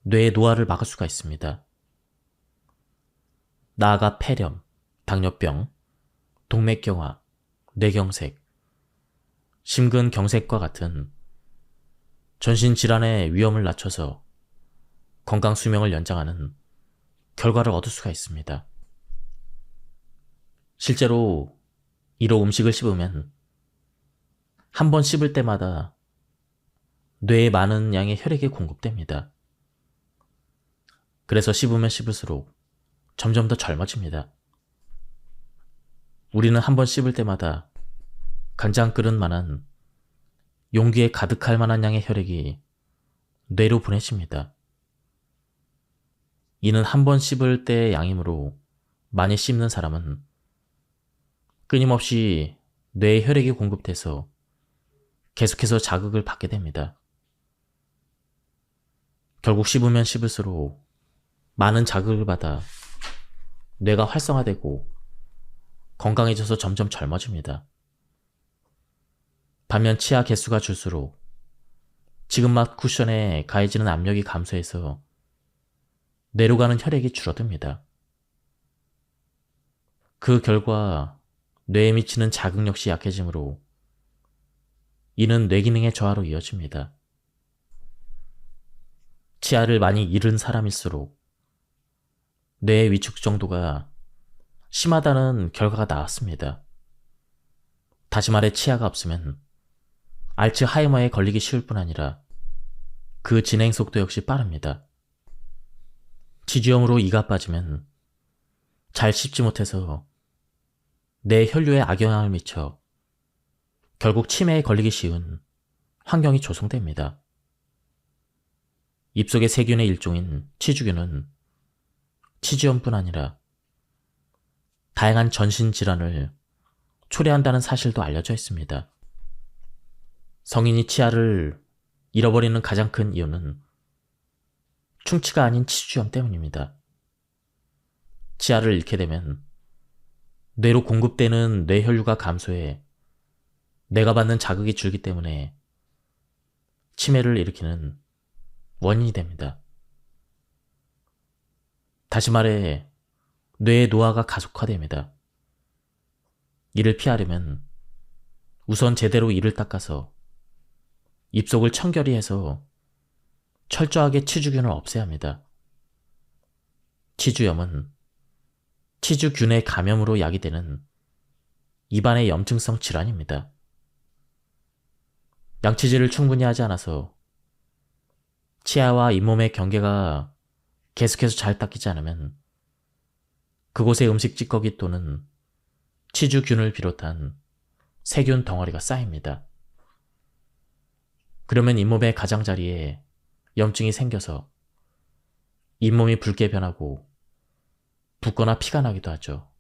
뇌의 노화를 막을 수가 있습니다. 나아가 폐렴, 당뇨병, 동맥경화, 뇌경색, 심근경색과 같은 전신질환의 위험을 낮춰서 건강 수명을 연장하는 결과를 얻을 수가 있습니다. 실제로 이로 음식을 씹으면 한 번 씹을 때마다 뇌에 많은 양의 혈액이 공급됩니다. 그래서 씹으면 씹을수록 점점 더 젊어집니다. 우리는 한 번 씹을 때마다 간장 그릇만한 용기에 가득할 만한 양의 혈액이 뇌로 보내집니다. 이는 한 번 씹을 때의 양이므로 많이 씹는 사람은 끊임없이 뇌에 혈액이 공급돼서 계속해서 자극을 받게 됩니다. 결국 씹으면 씹을수록 많은 자극을 받아 뇌가 활성화되고 건강해져서 점점 젊어집니다. 반면 치아 개수가 줄수록 지금맛 쿠션에 가해지는 압력이 감소해서 뇌로 가는 혈액이 줄어듭니다. 그 결과 뇌에 미치는 자극 역시 약해지므로 이는 뇌기능의 저하로 이어집니다. 치아를 많이 잃은 사람일수록 뇌의 위축 정도가 심하다는 결과가 나왔습니다. 다시 말해 치아가 없으면 알츠하이머에 걸리기 쉬울 뿐 아니라 그 진행 속도 역시 빠릅니다. 치주염으로 이가 빠지면 잘 씹지 못해서 뇌 혈류에 악영향을 미쳐 결국 치매에 걸리기 쉬운 환경이 조성됩니다. 입속의 세균의 일종인 치주균은 치주염뿐 아니라 다양한 전신 질환을 초래한다는 사실도 알려져 있습니다. 성인이 치아를 잃어버리는 가장 큰 이유는 충치가 아닌 치주염 때문입니다. 치아를 잃게 되면 뇌로 공급되는 뇌혈류가 감소해 뇌가 받는 자극이 줄기 때문에 치매를 일으키는 원인이 됩니다. 다시 말해 뇌의 노화가 가속화됩니다. 이를 피하려면 우선 제대로 이를 닦아서 입속을 청결히 해서 철저하게 치주균을 없애야 합니다. 치주염은 치주균의 감염으로 야기되는 입안의 염증성 질환입니다. 양치질을 충분히 하지 않아서 치아와 잇몸의 경계가 계속해서 잘 닦이지 않으면 그곳에 음식 찌꺼기 또는 치주균을 비롯한 세균 덩어리가 쌓입니다. 그러면 잇몸의 가장자리에 염증이 생겨서 잇몸이 붉게 변하고 붓거나 피가 나기도 하죠.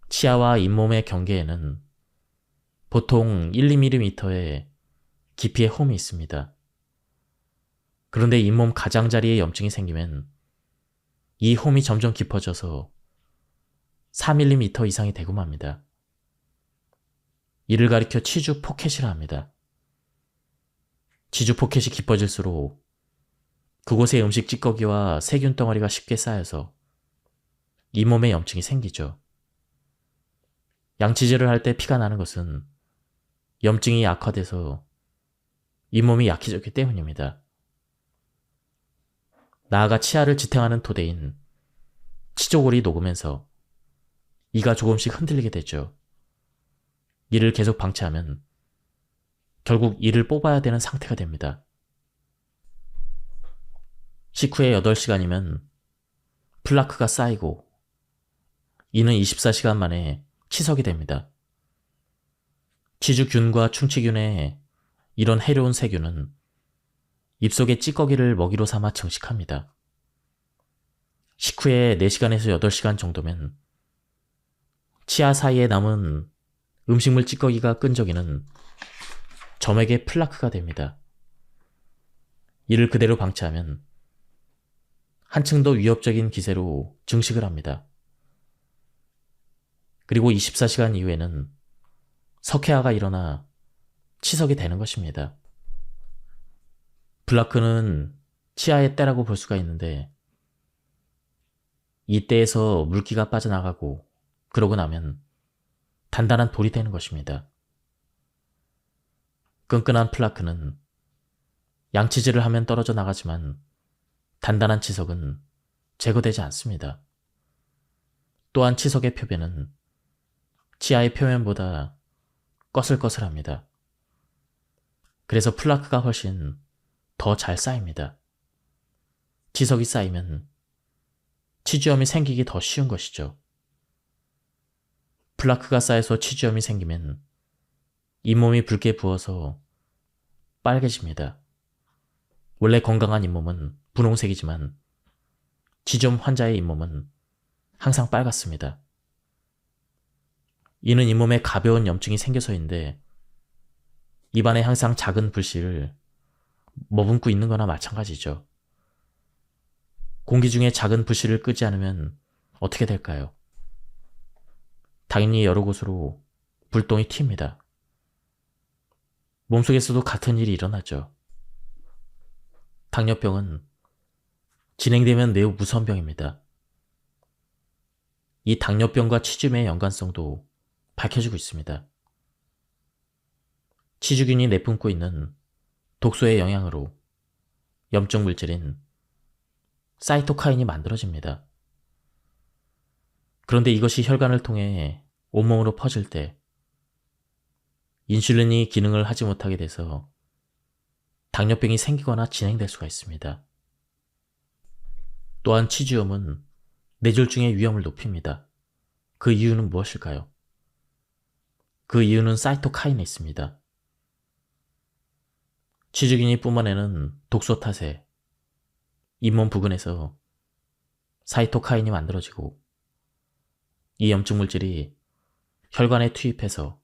치아와 잇몸의 경계에는 보통 1, 2mm의 깊이의 홈이 있습니다. 그런데 잇몸 가장자리에 염증이 생기면 이 홈이 점점 깊어져서 4mm 이상이 되고 맙니다. 이를 가리켜 치주 포켓이라 합니다. 치주 포켓이 깊어질수록 그곳에 음식 찌꺼기와 세균 덩어리가 쉽게 쌓여서 잇몸에 염증이 생기죠. 양치질을 할 때 피가 나는 것은 염증이 약화돼서 잇몸이 약해졌기 때문입니다. 나아가 치아를 지탱하는 토대인 치조골이 녹으면서 이가 조금씩 흔들리게 되죠. 이를 계속 방치하면 결국 이를 뽑아야 되는 상태가 됩니다. 식후에 8시간이면 플라크가 쌓이고 이는 24시간 만에 치석이 됩니다. 치주균과 충치균의 이런 해로운 세균은 입속의 찌꺼기를 먹이로 삼아 증식합니다. 식후에 4시간에서 8시간 정도면 치아 사이에 남은 음식물 찌꺼기가 끈적이는 점액의 플라크가 됩니다. 이를 그대로 방치하면 한층 더 위협적인 기세로 증식을 합니다. 그리고 24시간 이후에는 석회화가 일어나 치석이 되는 것입니다. 플라크는 치아의 때라고 볼 수가 있는데 이 때에서 물기가 빠져나가고 그러고 나면 단단한 돌이 되는 것입니다. 끈끈한 플라크는 양치질을 하면 떨어져 나가지만 단단한 치석은 제거되지 않습니다. 또한 치석의 표면은 치아의 표면보다 꺼슬꺼슬합니다. 그래서 플라크가 훨씬 더 잘 쌓입니다. 지석이 쌓이면 치주염이 생기기 더 쉬운 것이죠. 플라크가 쌓여서 치주염이 생기면 잇몸이 붉게 부어서 빨개집니다. 원래 건강한 잇몸은 분홍색이지만 지점 환자의 잇몸은 항상 빨갛습니다. 이는 잇몸에 가벼운 염증이 생겨서인데 입안에 항상 작은 불씨를 머금고 있는 거나 마찬가지죠. 공기 중에 작은 불씨를 끄지 않으면 어떻게 될까요? 당연히 여러 곳으로 불똥이 튑니다. 몸속에서도 같은 일이 일어나죠. 당뇨병은 진행되면 매우 무서운 병입니다. 이 당뇨병과 치주염의 연관성도 밝혀지고 있습니다. 치주균이 내뿜고 있는 독소의 영향으로 염증 물질인 사이토카인이 만들어집니다. 그런데 이것이 혈관을 통해 온몸으로 퍼질 때 인슐린이 기능을 하지 못하게 돼서 당뇨병이 생기거나 진행될 수가 있습니다. 또한 치주염은 뇌졸중의 위험을 높입니다. 그 이유는 무엇일까요? 그 이유는 사이토카인에 있습니다. 치주균이 뿜어내는 독소 탓에 잇몸 부근에서 사이토카인이 만들어지고 이 염증 물질이 혈관에 투입해서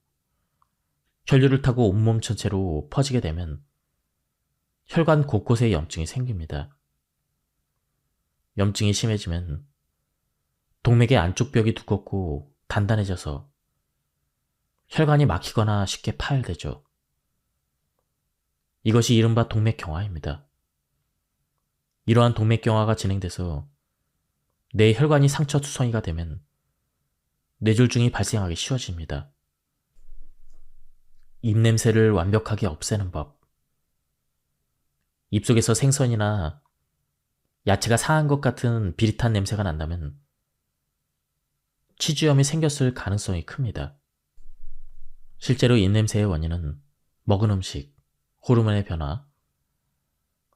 혈류를 타고 온몸 전체로 퍼지게 되면 혈관 곳곳에 염증이 생깁니다. 염증이 심해지면 동맥의 안쪽 벽이 두껍고 단단해져서 혈관이 막히거나 쉽게 파열되죠. 이것이 이른바 동맥경화입니다. 이러한 동맥경화가 진행돼서 뇌 혈관이 상처투성이가 되면 뇌졸중이 발생하기 쉬워집니다. 입냄새를 완벽하게 없애는 법. 입속에서 생선이나 야채가 상한 것 같은 비릿한 냄새가 난다면 치주염이 생겼을 가능성이 큽니다. 실제로 입냄새의 원인은 먹은 음식, 호르몬의 변화,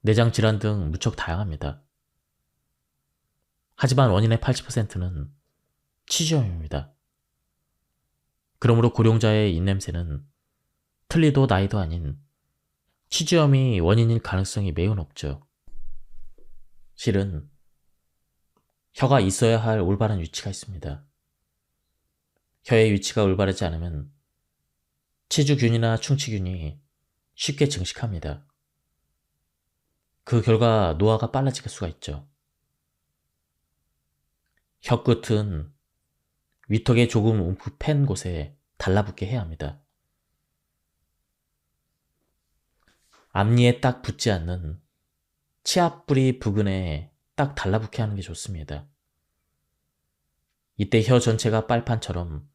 내장 질환 등 무척 다양합니다. 하지만 원인의 80%는 치주염입니다. 그러므로 고령자의 입냄새는 틀리도 나이도 아닌 치주염이 원인일 가능성이 매우 높죠. 실은 혀가 있어야 할 올바른 위치가 있습니다. 혀의 위치가 올바르지 않으면 치주균이나 충치균이 쉽게 증식합니다. 그 결과 노화가 빨라질 수가 있죠. 혀 끝은 위턱에 조금 움푹 팬 곳에 달라붙게 해야 합니다. 앞니에 딱 붙지 않는 치아뿌리 부근에 딱 달라붙게 하는 게 좋습니다. 이때 혀 전체가 빨판처럼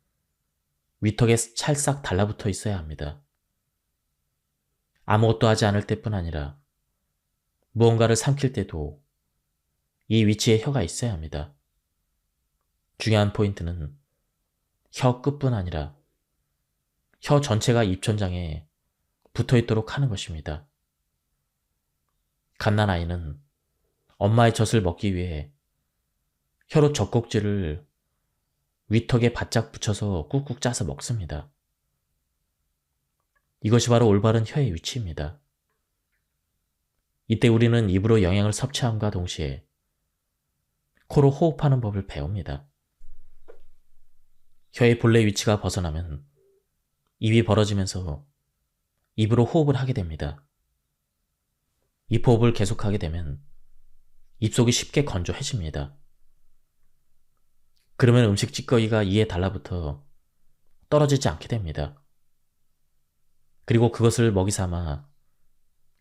위턱에 찰싹 달라붙어 있어야 합니다. 아무것도 하지 않을 때뿐 아니라 무언가를 삼킬 때도 이 위치에 혀가 있어야 합니다. 중요한 포인트는 혀 끝뿐 아니라 혀 전체가 입천장에 붙어 있도록 하는 것입니다. 갓난아이는 엄마의 젖을 먹기 위해 혀로 젖꼭지를 위턱에 바짝 붙여서 꾹꾹 짜서 먹습니다. 이것이 바로 올바른 혀의 위치입니다. 이때 우리는 입으로 영양을 섭취함과 동시에 코로 호흡하는 법을 배웁니다. 혀의 본래 위치가 벗어나면 입이 벌어지면서 입으로 호흡을 하게 됩니다. 입호흡을 계속하게 되면 입속이 쉽게 건조해집니다. 그러면 음식 찌꺼기가 이에 달라붙어 떨어지지 않게 됩니다. 그리고 그것을 먹이 삼아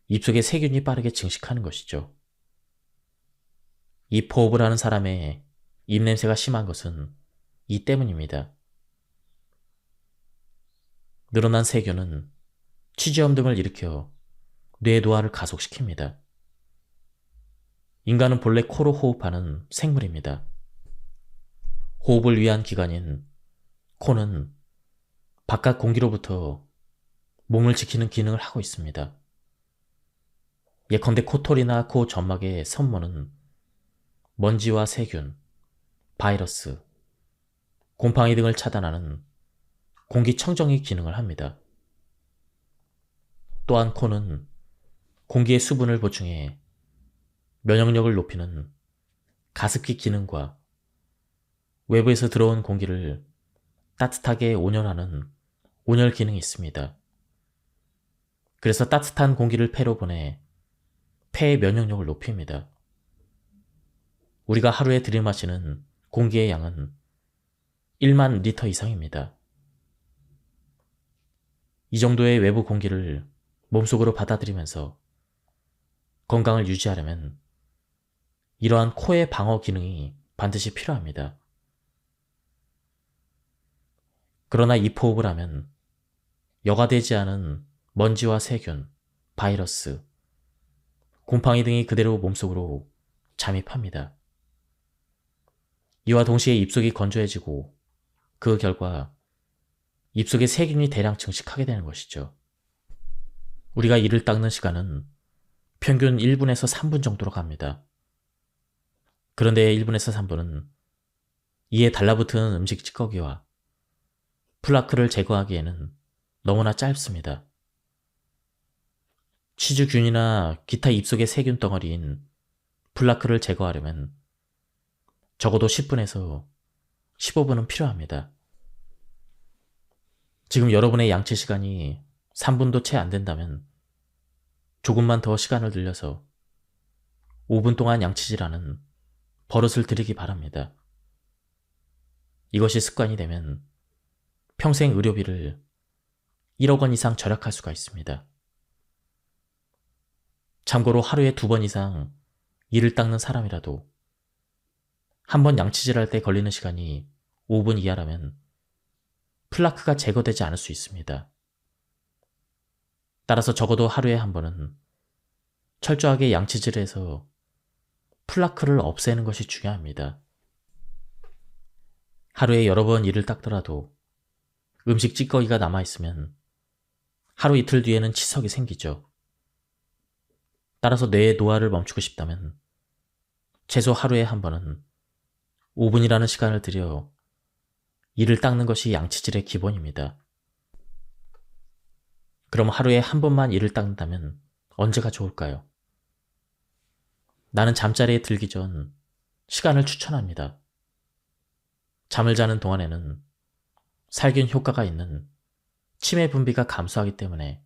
입속에 세균이 빠르게 증식하는 것이죠. 입호흡을 하는 사람의 입냄새가 심한 것은 이 때문입니다. 늘어난 세균은 치주염 등을 일으켜 뇌 노화를 가속시킵니다. 인간은 본래 코로 호흡하는 생물입니다. 호흡을 위한 기관인 코는 바깥 공기로부터 몸을 지키는 기능을 하고 있습니다. 예컨대 코털이나 코 점막의 섬모는 먼지와 세균, 바이러스, 곰팡이 등을 차단하는 공기청정기 기능을 합니다. 또한 코는 공기의 수분을 보충해 면역력을 높이는 가습기 기능과 외부에서 들어온 공기를 따뜻하게 온연하는 온열 기능이 있습니다. 그래서 따뜻한 공기를 폐로 보내 폐의 면역력을 높입니다. 우리가 하루에 들이마시는 공기의 양은 1만 리터 이상입니다. 이 정도의 외부 공기를 몸속으로 받아들이면서 건강을 유지하려면 이러한 코의 방어 기능이 반드시 필요합니다. 그러나 이 포흡을 하면 여과되지 않은 먼지와 세균, 바이러스, 곰팡이 등이 그대로 몸속으로 잠입합니다. 이와 동시에 입속이 건조해지고 그 결과 입속에 세균이 대량 증식하게 되는 것이죠. 우리가 이를 닦는 시간은 평균 1분에서 3분 정도로 갑니다. 그런데 1분에서 3분은 이에 달라붙은 음식 찌꺼기와 플라크를 제거하기에는 너무나 짧습니다. 치주균이나 기타 입속의 세균 덩어리인 플라크를 제거하려면 적어도 10분에서 15분은 필요합니다. 지금 여러분의 양치 시간이 3분도 채 안 된다면 조금만 더 시간을 들여서 5분 동안 양치질하는 버릇을 들이기 바랍니다. 이것이 습관이 되면 평생 의료비를 1억 원 이상 절약할 수가 있습니다. 참고로 하루에 2번 이상 이를 닦는 사람이라도 한 번 양치질할 때 걸리는 시간이 5분 이하라면 플라크가 제거되지 않을 수 있습니다. 따라서 적어도 하루에 한 번은 철저하게 양치질을 해서 플라크를 없애는 것이 중요합니다. 하루에 여러 번 이를 닦더라도 음식 찌꺼기가 남아있으면 하루 이틀 뒤에는 치석이 생기죠. 따라서 뇌의 노화를 멈추고 싶다면 최소 하루에 한 번은 5분이라는 시간을 들여 이를 닦는 것이 양치질의 기본입니다. 그럼 하루에 한 번만 이를 닦는다면 언제가 좋을까요? 나는 잠자리에 들기 전 시간을 추천합니다. 잠을 자는 동안에는 살균 효과가 있는 치매 분비가 감소하기 때문에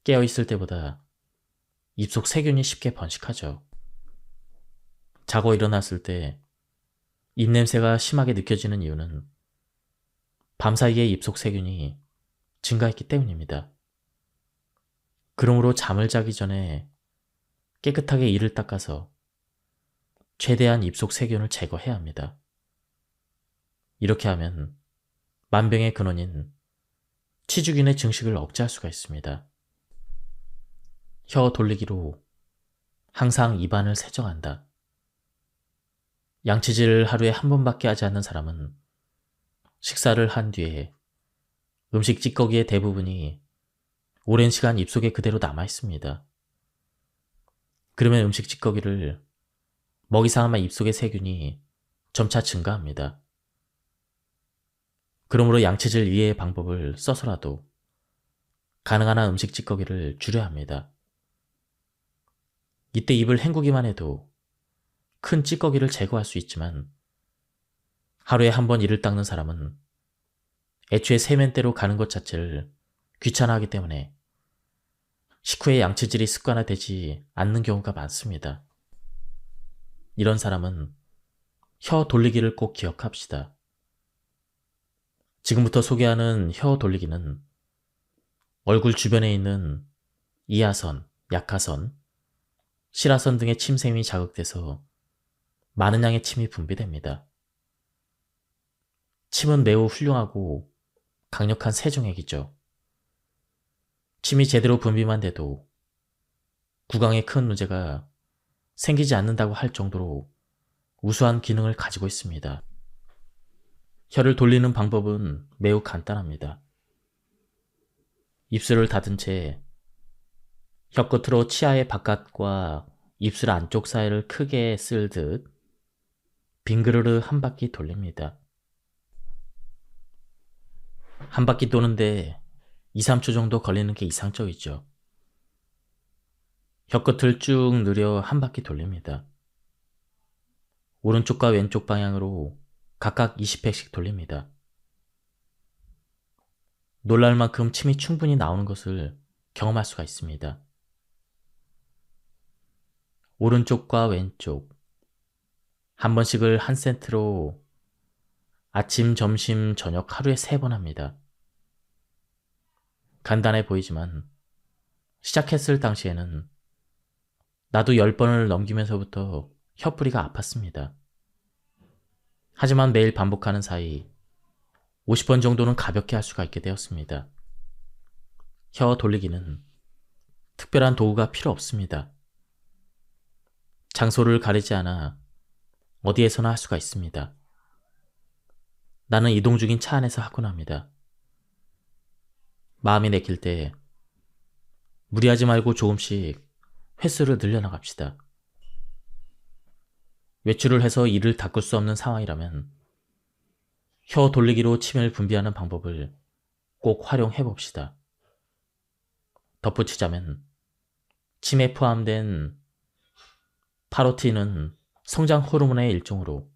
깨어있을 때보다 입속 세균이 쉽게 번식하죠. 자고 일어났을 때 입냄새가 심하게 느껴지는 이유는 밤사이에 입속 세균이 증가했기 때문입니다. 그러므로 잠을 자기 전에 깨끗하게 이를 닦아서 최대한 입속 세균을 제거해야 합니다. 이렇게 하면 만병의 근원인 치주균의 증식을 억제할 수가 있습니다. 혀 돌리기로 항상 입안을 세정한다. 양치질을 하루에 한 번밖에 하지 않는 사람은 식사를 한 뒤에 음식 찌꺼기의 대부분이 오랜 시간 입속에 그대로 남아 있습니다. 그러면 음식 찌꺼기를 먹이 삼아 입속의 세균이 점차 증가합니다. 그러므로 양치질 이외의 방법을 써서라도 가능한 한 음식 찌꺼기를 줄여야 합니다. 이때 입을 헹구기만 해도 큰 찌꺼기를 제거할 수 있지만 하루에 한 번 이를 닦는 사람은 애초에 세면대로 가는 것 자체를 귀찮아하기 때문에 식후에 양치질이 습관화되지 않는 경우가 많습니다. 이런 사람은 혀 돌리기를 꼭 기억합시다. 지금부터 소개하는 혀 돌리기는 얼굴 주변에 있는 이하선, 약하선, 실하선 등의 침샘이 자극돼서 많은 양의 침이 분비됩니다. 침은 매우 훌륭하고 강력한 세정액이죠. 침이 제대로 분비만 돼도 구강에 큰 문제가 생기지 않는다고 할 정도로 우수한 기능을 가지고 있습니다. 혀를 돌리는 방법은 매우 간단합니다. 입술을 닫은 채 혀끝으로 치아의 바깥과 입술 안쪽 사이를 크게 쓸듯 빙그르르 한 바퀴 돌립니다. 한 바퀴 도는데 2, 3초 정도 걸리는 게 이상적이죠. 혀끝을 쭉 늘려 한 바퀴 돌립니다. 오른쪽과 왼쪽 방향으로 각각 20회씩 돌립니다. 놀랄 만큼 침이 충분히 나오는 것을 경험할 수가 있습니다. 오른쪽과 왼쪽 한 번씩을 한 세트로 아침, 점심, 저녁 하루에 3번 합니다. 간단해 보이지만 시작했을 당시에는 나도 10번을 넘기면서부터 혀뿌리가 아팠습니다. 하지만 매일 반복하는 사이 50번 정도는 가볍게 할 수가 있게 되었습니다. 혀 돌리기는 특별한 도구가 필요 없습니다. 장소를 가리지 않아 어디에서나 할 수가 있습니다. 나는 이동 중인 차 안에서 하곤 합니다. 마음이 내킬 때 무리하지 말고 조금씩 횟수를 늘려나갑시다. 외출을 해서 이를 닦을 수 없는 상황이라면 혀 돌리기로 침을 분비하는 방법을 꼭 활용해 봅시다. 덧붙이자면 침에 포함된 파로틴은 성장 호르몬의 일종으로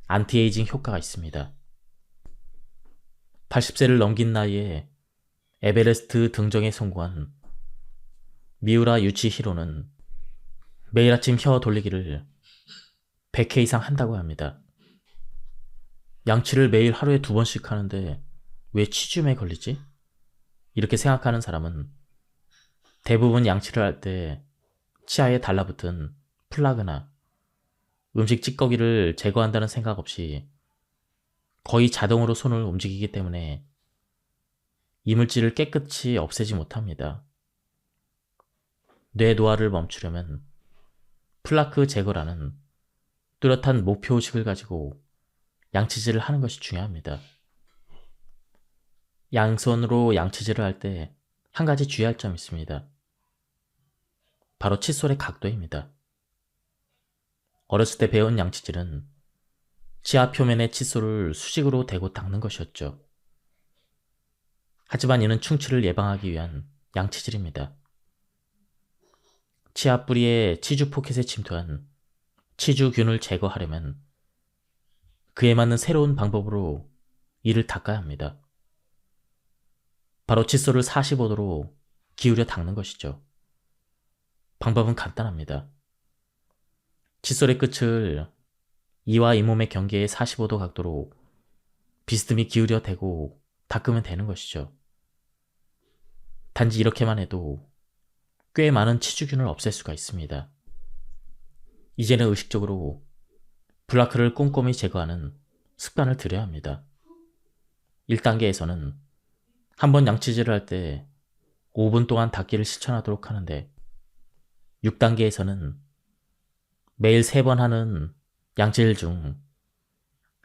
안티에이징 효과가 있습니다. 80세를 넘긴 나이에 에베레스트 등정에 성공한 미우라 유치히로는 매일 아침 혀 돌리기를 100회 이상 한다고 합니다. 양치를 매일 하루에 2번씩 하는데 왜 치주에 걸리지? 이렇게 생각하는 사람은 대부분 양치를 할 때 치아에 달라붙은 플라그나 음식 찌꺼기를 제거한다는 생각 없이 거의 자동으로 손을 움직이기 때문에 이물질을 깨끗이 없애지 못합니다. 뇌 노화를 멈추려면 플라크 제거라는 뚜렷한 목표의식을 가지고 양치질을 하는 것이 중요합니다. 양손으로 양치질을 할 때 한 가지 주의할 점이 있습니다. 바로 칫솔의 각도입니다. 어렸을 때 배운 양치질은 치아 표면에 칫솔을 수직으로 대고 닦는 것이었죠. 하지만 이는 충치를 예방하기 위한 양치질입니다. 치아 뿌리에 치주 포켓에 침투한 치주균을 제거하려면 그에 맞는 새로운 방법으로 이를 닦아야 합니다. 바로 칫솔을 45도로 기울여 닦는 것이죠. 방법은 간단합니다. 칫솔의 끝을 이와 잇몸의 경계에 45도 각도로 비스듬히 기울여 대고 닦으면 되는 것이죠. 단지 이렇게만 해도 꽤 많은 치주균을 없앨 수가 있습니다. 이제는 의식적으로 플라크를 꼼꼼히 제거하는 습관을 들여야 합니다. 1단계에서는 한번 양치질을 할 때 5분 동안 닦기를 실천하도록 하는데 6단계에서는 매일 3번 하는 양치질 중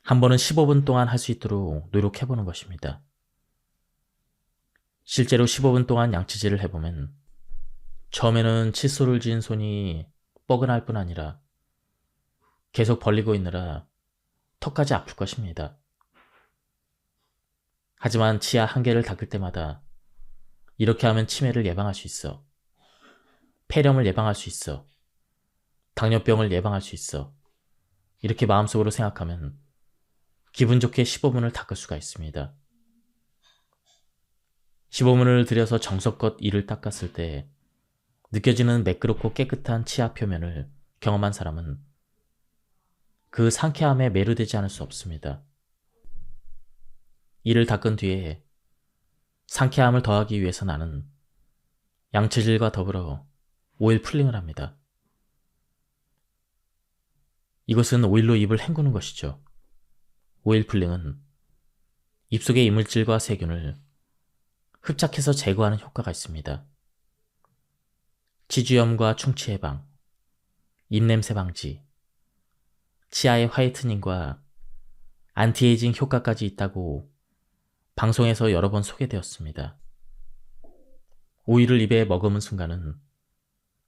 한 번은 15분 동안 할 수 있도록 노력해보는 것입니다. 실제로 15분 동안 양치질을 해보면 처음에는 칫솔을 쥔 손이 뻐근할 뿐 아니라 계속 벌리고 있느라 턱까지 아플 것입니다. 하지만 치아 한 개를 닦을 때마다 이렇게 하면 치매를 예방할 수 있어. 폐렴을 예방할 수 있어. 당뇨병을 예방할 수 있어. 이렇게 마음속으로 생각하면 기분 좋게 15분을 닦을 수가 있습니다. 15분을 들여서 정성껏 이를 닦았을 때 느껴지는 매끄럽고 깨끗한 치아 표면을 경험한 사람은 그 상쾌함에 매료되지 않을 수 없습니다. 이를 닦은 뒤에 상쾌함을 더하기 위해서 나는 양치질과 더불어 오일 풀링을 합니다. 이것은 오일로 입을 헹구는 것이죠. 오일 풀링은 입속의 이물질과 세균을 흡착해서 제거하는 효과가 있습니다. 치주염과 충치 예방, 입냄새 방지, 치아의 화이트닝과 안티에이징 효과까지 있다고 방송에서 여러 번 소개되었습니다. 오이를 입에 머금은 순간은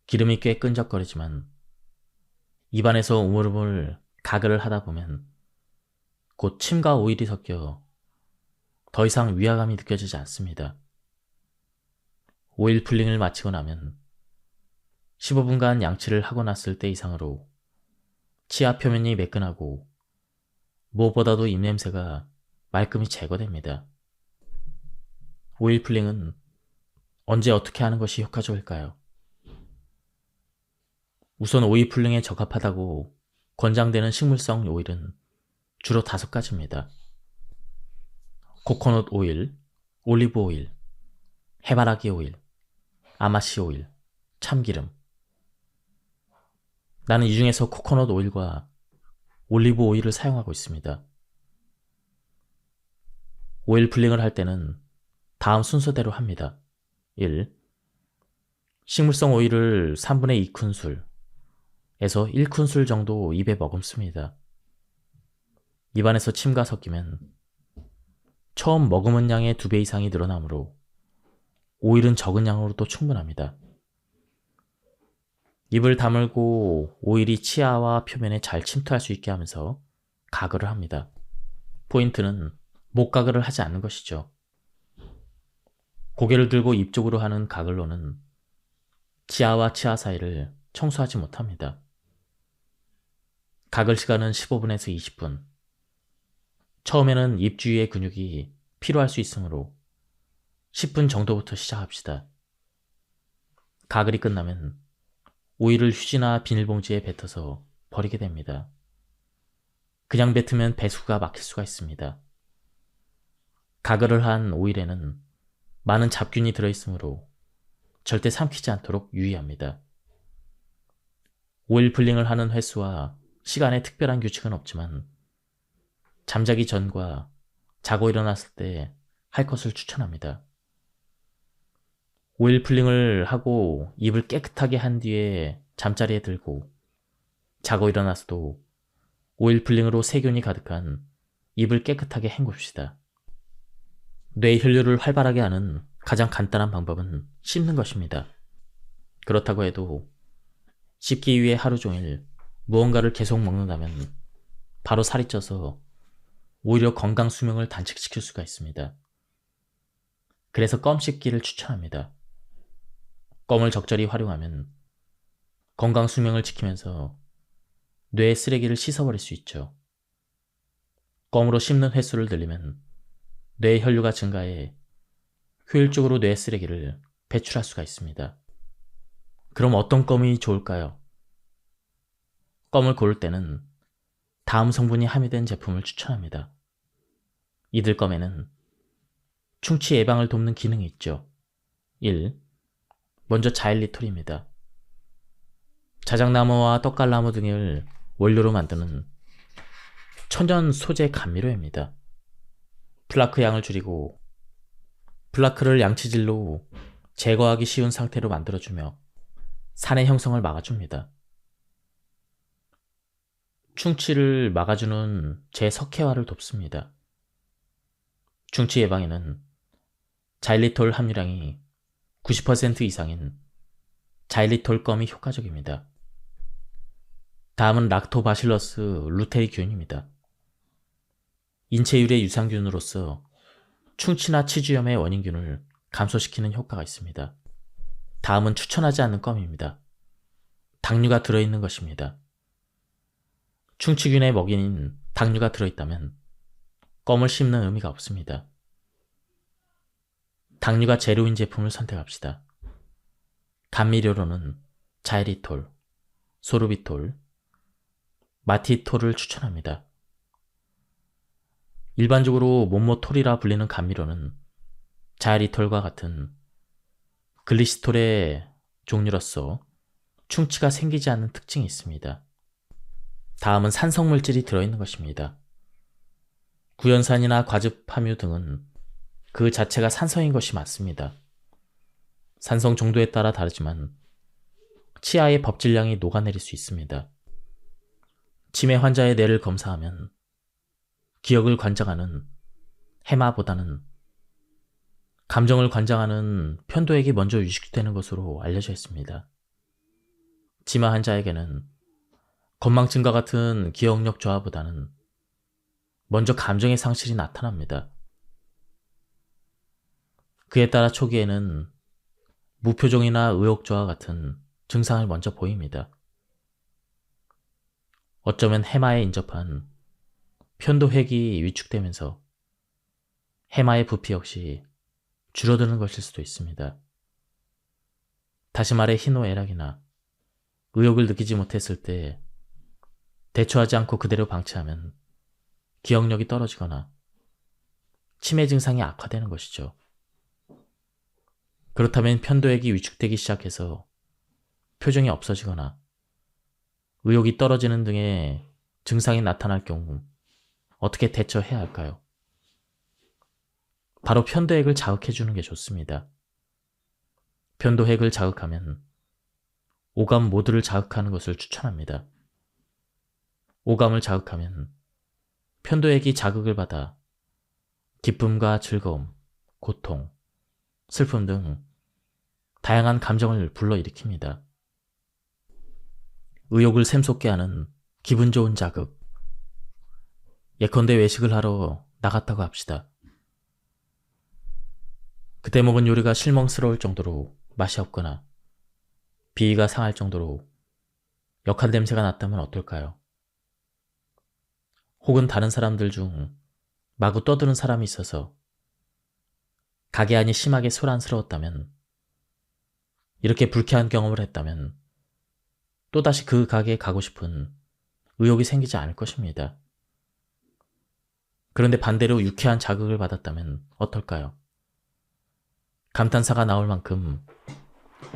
기름이 꽤 끈적거리지만 입안에서 우물우물 가글을 하다 보면 곧 침과 오일이 섞여 더 이상 위화감이 느껴지지 않습니다. 오일 풀링을 마치고 나면 15분간 양치를 하고 났을 때 이상으로 치아 표면이 매끈하고 무엇보다도 입냄새가 말끔히 제거됩니다. 오일 풀링은 언제 어떻게 하는 것이 효과적일까요? 우선 오일 풀링에 적합하다고 권장되는 식물성 오일은 주로 5가지입니다. 코코넛 오일, 올리브 오일, 해바라기 오일, 아마씨 오일, 참기름. 나는 이 중에서 코코넛 오일과 올리브 오일을 사용하고 있습니다. 오일 풀링을 할 때는 다음 순서대로 합니다. 1. 식물성 오일을 3분의 2큰술에서 1큰술 정도 입에 머금습니다. 입안에서 침과 섞이면 처음 머금은 양의 2배 이상이 늘어나므로 오일은 적은 양으로도 충분합니다. 입을 다물고 오일이 치아와 표면에 잘 침투할 수 있게 하면서 가글을 합니다. 포인트는 목 가글을 하지 않는 것이죠. 고개를 들고 입 쪽으로 하는 가글로는 치아와 치아 사이를 청소하지 못합니다. 가글 시간은 15분에서 20분. 처음에는 입 주위의 근육이 필요할 수 있으므로 10분 정도부터 시작합시다. 가글이 끝나면 오일을 휴지나 비닐봉지에 뱉어서 버리게 됩니다. 그냥 뱉으면 배수가 막힐 수가 있습니다. 가글을 한 오일에는 많은 잡균이 들어있으므로 절대 삼키지 않도록 유의합니다. 오일 풀링을 하는 횟수와 시간에 특별한 규칙은 없지만 잠자기 전과 자고 일어났을 때 할 것을 추천합니다. 오일 풀링을 하고 입을 깨끗하게 한 뒤에 잠자리에 들고 자고 일어나서도 오일 풀링으로 세균이 가득한 입을 깨끗하게 헹굽시다. 뇌 혈류를 활발하게 하는 가장 간단한 방법은 씹는 것입니다. 그렇다고 해도 씹기 위해 하루 종일 무언가를 계속 먹는다면 바로 살이 쪄서 오히려 건강 수명을 단축시킬 수가 있습니다. 그래서 껌 씹기를 추천합니다. 껌을 적절히 활용하면 건강 수명을 지키면서 뇌의 쓰레기를 씻어버릴 수 있죠. 껌으로 씹는 횟수를 늘리면 뇌의 혈류가 증가해 효율적으로 뇌 쓰레기를 배출할 수가 있습니다. 그럼 어떤 껌이 좋을까요? 껌을 고를 때는 다음 성분이 함유된 제품을 추천합니다. 이들 껌에는 충치 예방을 돕는 기능이 있죠. 1. 먼저 자일리톨입니다. 자작나무와 떡갈나무 등을 원료로 만드는 천연 소재 감미료입니다. 플라크 양을 줄이고 플라크를 양치질로 제거하기 쉬운 상태로 만들어주며 산의 형성을 막아줍니다. 충치를 막아주는 제석회화를 돕습니다. 충치 예방에는 자일리톨 함유량이 90% 이상인 자일리톨 껌이 효과적입니다. 다음은 락토바실러스 루테리균입니다. 인체율의 유산균으로서 충치나 치주염의 원인균을 감소시키는 효과가 있습니다. 다음은 추천하지 않는 껌입니다. 당류가 들어있는 것입니다. 충치균의 먹이인 당류가 들어있다면 껌을 씹는 의미가 없습니다. 당류가 제로인 제품을 선택합시다. 감미료로는 자이리톨, 소르비톨, 마티톨을 추천합니다. 일반적으로 몬모톨이라 불리는 감미료는 자이리톨과 같은 글리시톨의 종류로서 충치가 생기지 않는 특징이 있습니다. 다음은 산성물질이 들어있는 것입니다. 구연산이나 과즙 함유 등은 그 자체가 산성인 것이 맞습니다. 산성 정도에 따라 다르지만 치아의 법질량이 녹아내릴 수 있습니다. 치매 환자의 뇌를 검사하면 기억을 관장하는 해마보다는 감정을 관장하는 편도액이 먼저 위축되는 것으로 알려져 있습니다. 치마 환자에게는 건망증과 같은 기억력 저하보다는 먼저 감정의 상실이 나타납니다. 그에 따라 초기에는 무표정이나 의욕 저하 같은 증상을 먼저 보입니다. 어쩌면 해마에 인접한 편도핵이 위축되면서 해마의 부피 역시 줄어드는 것일 수도 있습니다. 다시 말해 희노애락이나 의욕을 느끼지 못했을 때 대처하지 않고 그대로 방치하면 기억력이 떨어지거나 치매 증상이 악화되는 것이죠. 그렇다면 편도액이 위축되기 시작해서 표정이 없어지거나 의욕이 떨어지는 등의 증상이 나타날 경우 어떻게 대처해야 할까요? 바로 편도액을 자극해주는 게 좋습니다. 편도핵을 자극하면 오감 모두를 자극하는 것을 추천합니다. 오감을 자극하면 편도액이 자극을 받아 기쁨과 즐거움, 고통, 슬픔 등 다양한 감정을 불러일으킵니다. 의욕을 샘솟게 하는 기분 좋은 자극. 예컨대 외식을 하러 나갔다고 합시다. 그때 먹은 요리가 실망스러울 정도로 맛이 없거나 비위가 상할 정도로 역한 냄새가 났다면 어떨까요? 혹은 다른 사람들 중 마구 떠드는 사람이 있어서 가게 안이 심하게 소란스러웠다면, 이렇게 불쾌한 경험을 했다면 또다시 그 가게에 가고 싶은 의욕이 생기지 않을 것입니다. 그런데 반대로 유쾌한 자극을 받았다면 어떨까요? 감탄사가 나올 만큼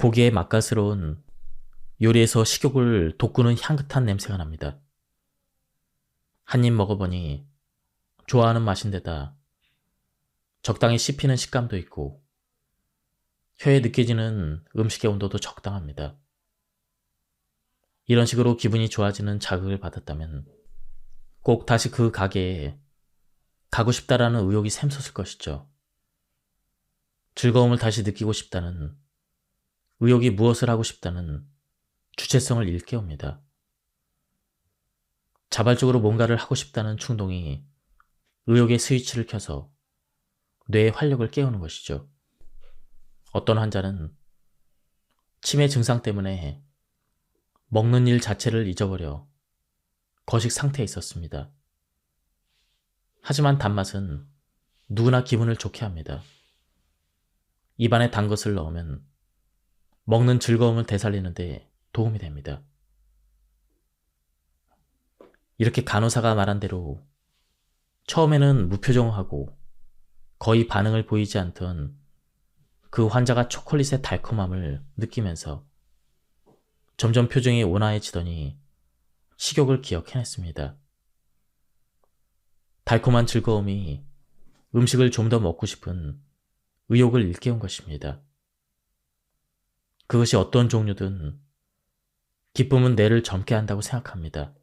보기에 맛깔스러운 요리에서 식욕을 돋구는 향긋한 냄새가 납니다. 한 입 먹어보니 좋아하는 맛인데다 적당히 씹히는 식감도 있고 혀에 느껴지는 음식의 온도도 적당합니다. 이런 식으로 기분이 좋아지는 자극을 받았다면 꼭 다시 그 가게에 가고 싶다라는 의욕이 샘솟을 것이죠. 즐거움을 다시 느끼고 싶다는, 의욕이 무엇을 하고 싶다는 주체성을 일깨웁니다. 자발적으로 뭔가를 하고 싶다는 충동이 의욕의 스위치를 켜서 뇌의 활력을 깨우는 것이죠. 어떤 환자는 치매 증상 때문에 먹는 일 자체를 잊어버려 거식 상태에 있었습니다. 하지만 단맛은 누구나 기분을 좋게 합니다. 입안에 단 것을 넣으면 먹는 즐거움을 되살리는데 도움이 됩니다. 이렇게 간호사가 말한 대로 처음에는 무표정하고 거의 반응을 보이지 않던 그 환자가 초콜릿의 달콤함을 느끼면서 점점 표정이 온화해지더니 식욕을 기억해냈습니다. 달콤한 즐거움이 음식을 좀 더 먹고 싶은 의욕을 일깨운 것입니다. 그것이 어떤 종류든 기쁨은 뇌를 젊게 한다고 생각합니다.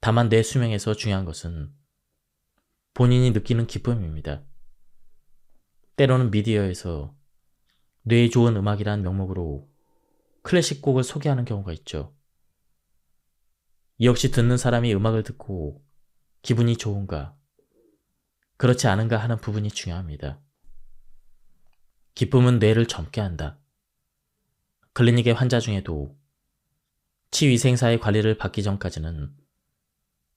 다만 뇌 수명에서 중요한 것은 본인이 느끼는 기쁨입니다. 때로는 미디어에서 뇌에 좋은 음악이란 명목으로 클래식 곡을 소개하는 경우가 있죠. 이 역시 듣는 사람이 음악을 듣고 기분이 좋은가, 그렇지 않은가 하는 부분이 중요합니다. 기쁨은 뇌를 젊게 한다. 클리닉의 환자 중에도 치위생사의 관리를 받기 전까지는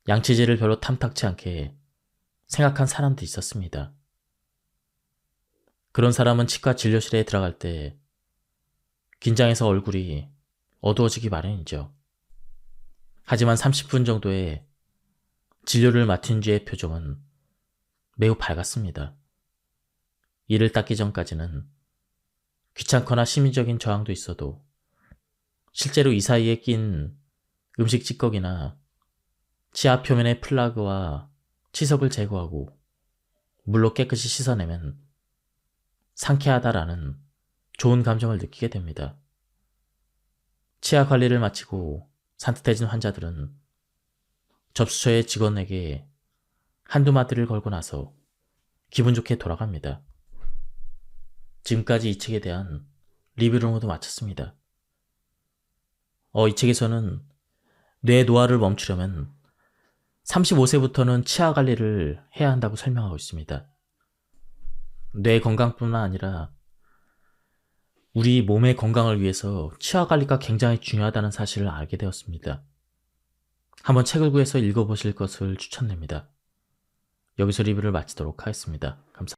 양치질을 별로 탐탁치 않게 생각한 사람도 있었습니다. 그런 사람은 치과 진료실에 들어갈 때 긴장해서 얼굴이 어두워지기 마련이죠. 하지만 30분 정도의 진료를 맡은 뒤의 표정은 매우 밝았습니다. 이를 닦기 전까지는 귀찮거나 심리적인 저항도 있어도 실제로 이 사이에 낀 음식 찌꺼기나 치아 표면의 플라그와 치석을 제거하고 물로 깨끗이 씻어내면 상쾌하다라는 좋은 감정을 느끼게 됩니다. 치아 관리를 마치고 산뜻해진 환자들은 접수처의 직원에게 한두 마디를 걸고 나서 기분 좋게 돌아갑니다. 지금까지 이 책에 대한 리뷰를 모두 마쳤습니다. 이 책에서는 뇌 노화를 멈추려면 35세부터는 치아 관리를 해야 한다고 설명하고 있습니다. 뇌 건강뿐만 아니라 우리 몸의 건강을 위해서 치아 관리가 굉장히 중요하다는 사실을 알게 되었습니다. 한번 책을 구해서 읽어보실 것을 추천드립니다. 여기서 리뷰를 마치도록 하겠습니다. 감사합니다.